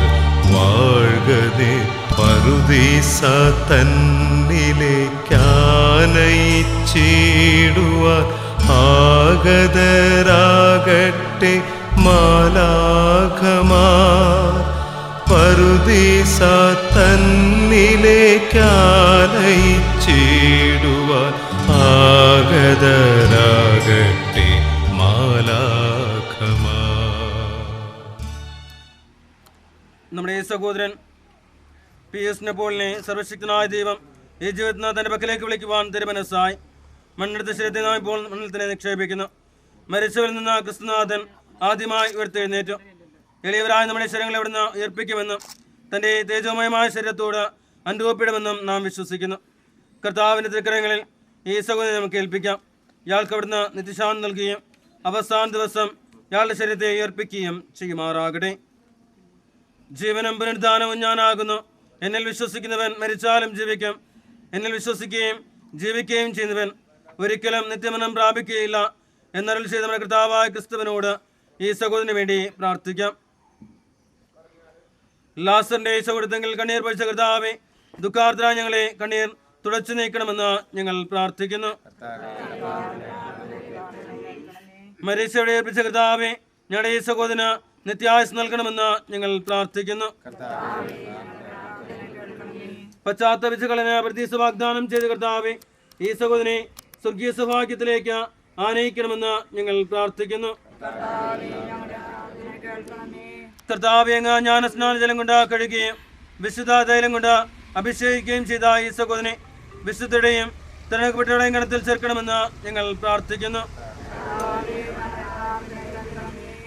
വാഴ്ക നിത്യം. പറുദീസ തന്നിലേക്കാനയിച്ചിടുവാൻ ആഗതരാകട്ടെ മാലാഖമാർ. പറുദീസ തന്നിലേക്കാനയിച്ചിടുവാൻ ആഗതരാകട്ടെ മാലാഖമാർ. നമ്മുടെ ഈ സഹോദരൻ PS നെപ്പോളിനെ സർവശക്തനായ ദൈവം ഈ ജീവിതത്തിന് തൻ്റെ പക്കലേക്ക് വിളിക്കുവാൻ തിരുമനസ്സായി. മണ്ണെടുത്ത ശരീരത്തെ നാം ഇപ്പോൾ മണ്ണിൽ തന്നെ നിക്ഷേപിക്കുന്നു. മരിച്ചവരിൽ നിന്ന് ക്രിസ്തുനാഥൻ ആദ്യമായി ഉയർത്തെഴുന്നേറ്റു. എളിയവരായ നമ്മുടെ ശരീരങ്ങളെ അവിടുന്ന് ഉയർപ്പിക്കുമെന്നും തൻ്റെ തേജോമയമായ ശരീരത്തോട് അനുഭവപ്പെടുമെന്നും നാം വിശ്വസിക്കുന്നു. കർത്താവിൻ്റെ തിരുക്കരങ്ങളിൽ ഈ സഹോദരനെ നമുക്ക് ഏൽപ്പിക്കാം. ഇയാൾക്ക് അവിടുന്ന് നിത്യശാന്തി നൽകുകയും അവസാന ദിവസം ഇയാളുടെ ശരീരത്തെ ഉയർപ്പിക്കുകയും ചെയ്യുമാറാകട്ടെ. ജീവനും പുനരുദ്ധാനവും ഞാനാകുന്നു. എന്നിൽ വിശ്വസിക്കുന്നവൻ മരിച്ചാലും ജീവിക്കും. എന്നിൽ വിശ്വസിക്കുകയും ജീവിക്കുകയും ചെയ്യുന്നവൻ ഒരിക്കലും നിത്യമരണം പ്രാപിക്കുകയില്ല എന്നരുൾ ചെയ്ത നമ്മുടെ കർത്താവായ ക്രിസ്തുവിനോട് ഈ സഹോദരന് വേണ്ടി പ്രാർത്ഥിക്കാം. ലാസറിന്റെ സൗഹൃദത്തിൽ കണ്ണീർ പൊഴിച്ച കർത്താവെ, ദുഃഖാർദ്രരായ ഞങ്ങളെ കണ്ണീർ തുടച്ചു നീക്കണമെന്ന് ഞങ്ങൾ പ്രാർത്ഥിക്കുന്നു. മരിച്ചവരെ ഏൽപ്പിച്ച കർത്താവെ, ഞങ്ങളുടെ ഈ സഹോദരന് നിത്യായുസ് നൽകണമെന്ന് ഞങ്ങൾ പ്രാർത്ഥിക്കുന്നു. പശ്ചാത്തപിച്ചുകളന് പ്രതീക്ഷ വാഗ്ദാനം ചെയ്ത കർത്താവെ, ഈ സഹോദരനെ സ്വർഗീയ സൗഭാഗ്യത്തിലേക്ക് ആനയിക്കണമെന്ന് ഞങ്ങൾ പ്രാർത്ഥിക്കുന്നു. കർത്താവെ, അങ്ങ് ജ്ഞാനസ്നാന ജലം കൊണ്ട് കഴുകുകയും വിശുദ്ധ തൈലം കൊണ്ട് അഭിഷേകിക്കുകയും ചെയ്ത ഈ സഹോദരനെ വിശുദ്ധയുടെയും തിരഞ്ഞെടുക്കപ്പെട്ടവരുടെയും ഗണത്തിൽ ചേർക്കണമെന്ന് ഞങ്ങൾ പ്രാർത്ഥിക്കുന്നു.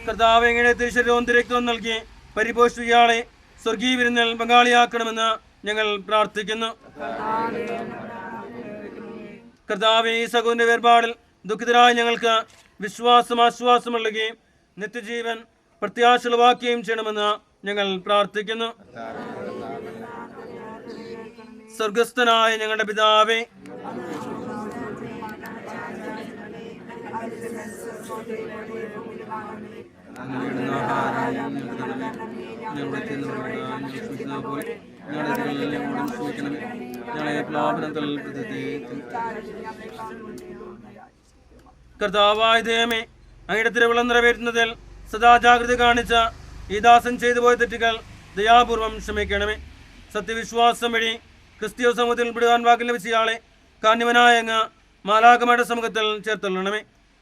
കർത്താവെ, അങ്ങയുടെ തിരുശരീരവും തിരക്തവും നൽകി പരിപോഷിച്ച ഇയാളെ സ്വർഗീയ വിരുന്നിൽ പങ്കാളിയാക്കണമെന്ന് ഞങ്ങൾ പ്രാർത്ഥിക്കുന്നു. കർത്താവെ, ഈ സഹോദരന്റെ വേർപാടിൽ ദുഃഖിതരായ ഞങ്ങൾക്ക് വിശ്വാസം ആശ്വാസം നൽകുകയും നിത്യജീവൻ പ്രത്യാശുളവാക്കുകയും ചെയ്യണമെന്ന് ഞങ്ങൾ പ്രാർത്ഥിക്കുന്നു. സ്വർഗസ്ഥനായ ഞങ്ങളുടെ പിതാവേ, ഞങ്ങളുടെ പോലെ ഞങ്ങളെ ക്ഷമിക്കണമേ. ഞങ്ങളെ പ്ലാപനത്തിൽ കർത്താവായ ദൈവമേ, അങ്ങയുടെ തിരുവിളം നിറവേറ്റുന്നതിൽ സദാ ജാഗ്രത കാണിച്ച ഈ ദാസൻ ചെയ്തു പോയ തെറ്റുകൾ ദയാപൂർവം ക്ഷമിക്കണമേ. സത്യവിശ്വാസം വഴി ക്രിസ്തീയ സമൂഹത്തിൽ വിടുവാൻ വാക്കിൽ ലഭിച്ച ഇയാളെ കാന്യവനായ അങ്ങ് മാലാഖമാരുടെ സമൂഹത്തിൽ ചേർത്തുള്ളണമേ.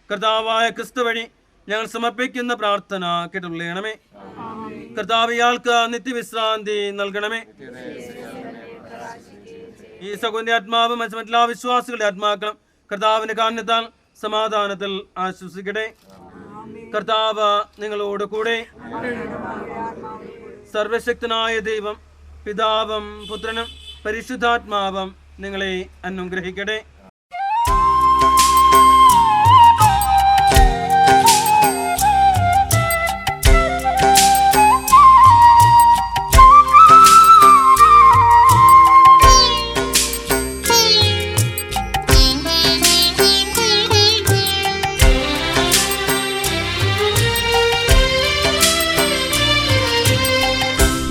കർത്താവായ ക്രിസ്തു വഴി ഞങ്ങൾ സമർപ്പിക്കുന്ന പ്രാർത്ഥന കേട്ടുള്ളണമേ. കർത്താവ് ഇയാൾക്ക് നിത്യവിശ്രാന്തി നൽകണമേ. ഈ സഹോദരന്റെ ആത്മാവ് മറ്റെല്ലാ വിശ്വാസികളുടെ ആത്മാക്കളും കർത്താവിന്റെ കാരണത്താൽ സമാധാനത്തിൽ ആശ്വസിക്കട്ടെ. കർത്താവ് നിങ്ങളോട് കൂടെ. സർവശക്തനായ ദൈവം പിതാവും പുത്രനും പരിശുദ്ധാത്മാവും നിങ്ങളെ അനുഗ്രഹിക്കട്ടെ.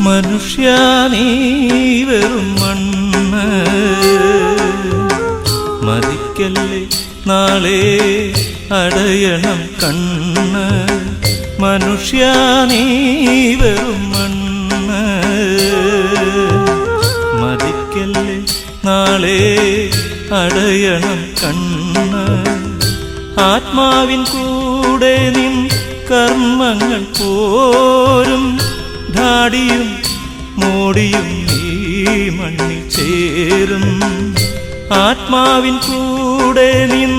മനുഷ്യ നീ വെറും മണ്ണ്, മതിക്കല്ലേ നാളെ അടയണം കണ്ണ്. മനുഷ്യ നീ വെറും മണ്ണ്, മതിക്കല്ലേ നാളെ അടയണം കണ്ണ്. ആത്മാവിൻ കൂടെ നിൻ കർമ്മങ്ങൾ പോരും, ധാടിയും മോടിയും ഈ മണ്ണിൽ ചേരും. ആത്മാവിൻ കൂടെ നിൻ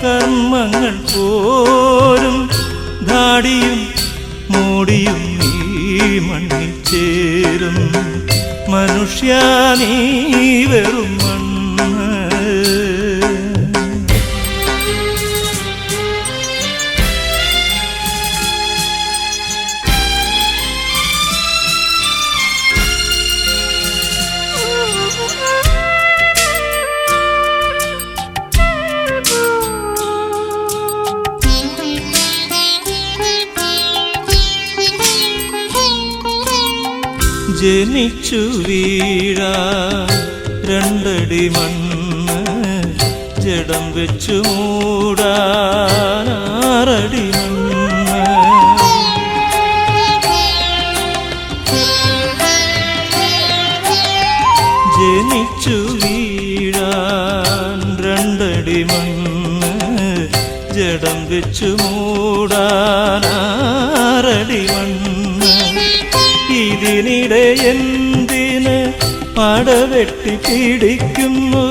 കർമ്മങ്ങൾ പോരും, ധാടിയും മോടിയും ഈ മണ്ണിൽ ചേരും. മനുഷ്യ നീ വെറും മണ്ണ്. ജനിച്ചു വീഴാ രണ്ടടി മണ്ണ്, ജഡം വെച്ചു മൂടാറടി മണ്ണ്. ജനിച്ചു വീഴാൻ രണ്ടടി മണ്ണ്, ജഡം വെച്ചു മൂടാറടി മണ്ണ്. ഇതിനിടെ എന്തിന് പടവെട്ടി പിടിക്കുന്നു?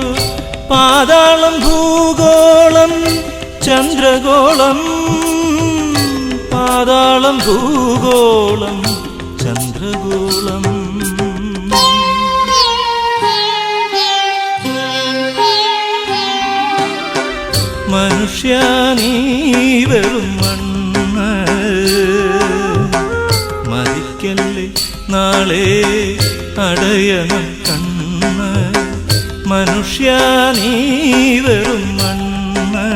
പാതാളം ഭൂഗോളം ചന്ദ്രഗോളം, പാതാളം ഭൂഗോളം ചന്ദ്രഗോളം. മനുഷ്യ നീ വെറും മണ്ണ്, മതിക്കല്ലേ നാളെ അടയണം കണ്ണ്. മനുഷ്യ നീ വെറും മണ്ണ്.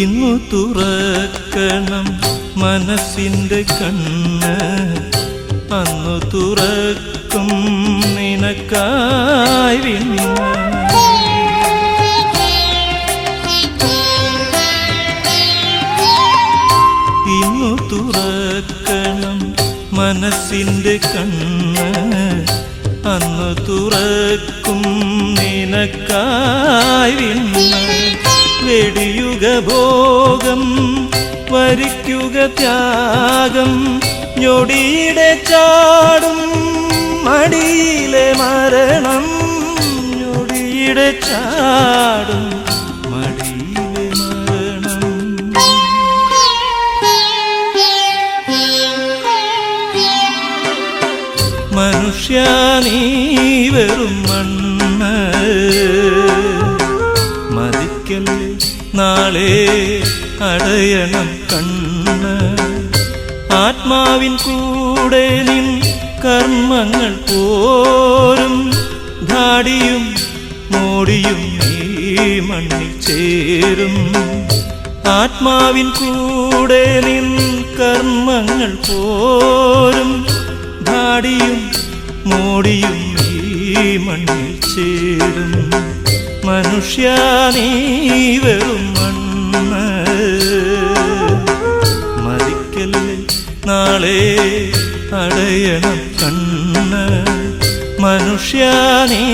ഇന്നു തുറക്കണം മനസ്സിൻ്റെ കണ്ണ്, അന്നു തുറക്കും നിനക്കായി വിണ്ണ്. ഇന്നു തുറക്കണം മനസ്സിൻ്റെ കണ്ണ്, അന്നു തുറക്കും നിനക്കായി വിണ്ണ്. വെടിയുക ഭോഗം വരിക്കുക ത്യാഗം, ഞൊടിയുടെ ചാടും മടിയിലെ മരണം. ഞൊടിയുടെ ചാടും മടിയിലെ മരണം. മനുഷ്യ നീ വെറും മണ്ണ്, മതിക്കല്ലേ നാളെ അടയണം കണ്ണ്. ആത്മാവിൻ കൂടെ നിൻ കർമ്മങ്ങൾ പോരും, ധാടിയും മോടിയും ഈ മണ്ണിൽ ചേരും. ആത്മാവിൻ കൂടെ നിൻ കർമ്മങ്ങൾ പോരും, ധാടിയും മോടിയും ഈ മണ്ണിൽ ചേരും. മനുഷ്യ നീ വെറും മണ്ണ്, മതിക്കല്ലേ നാളെ അടയണം കണ്ണ്. മനുഷ്യ നീ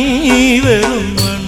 വെറും മണ്ണ്.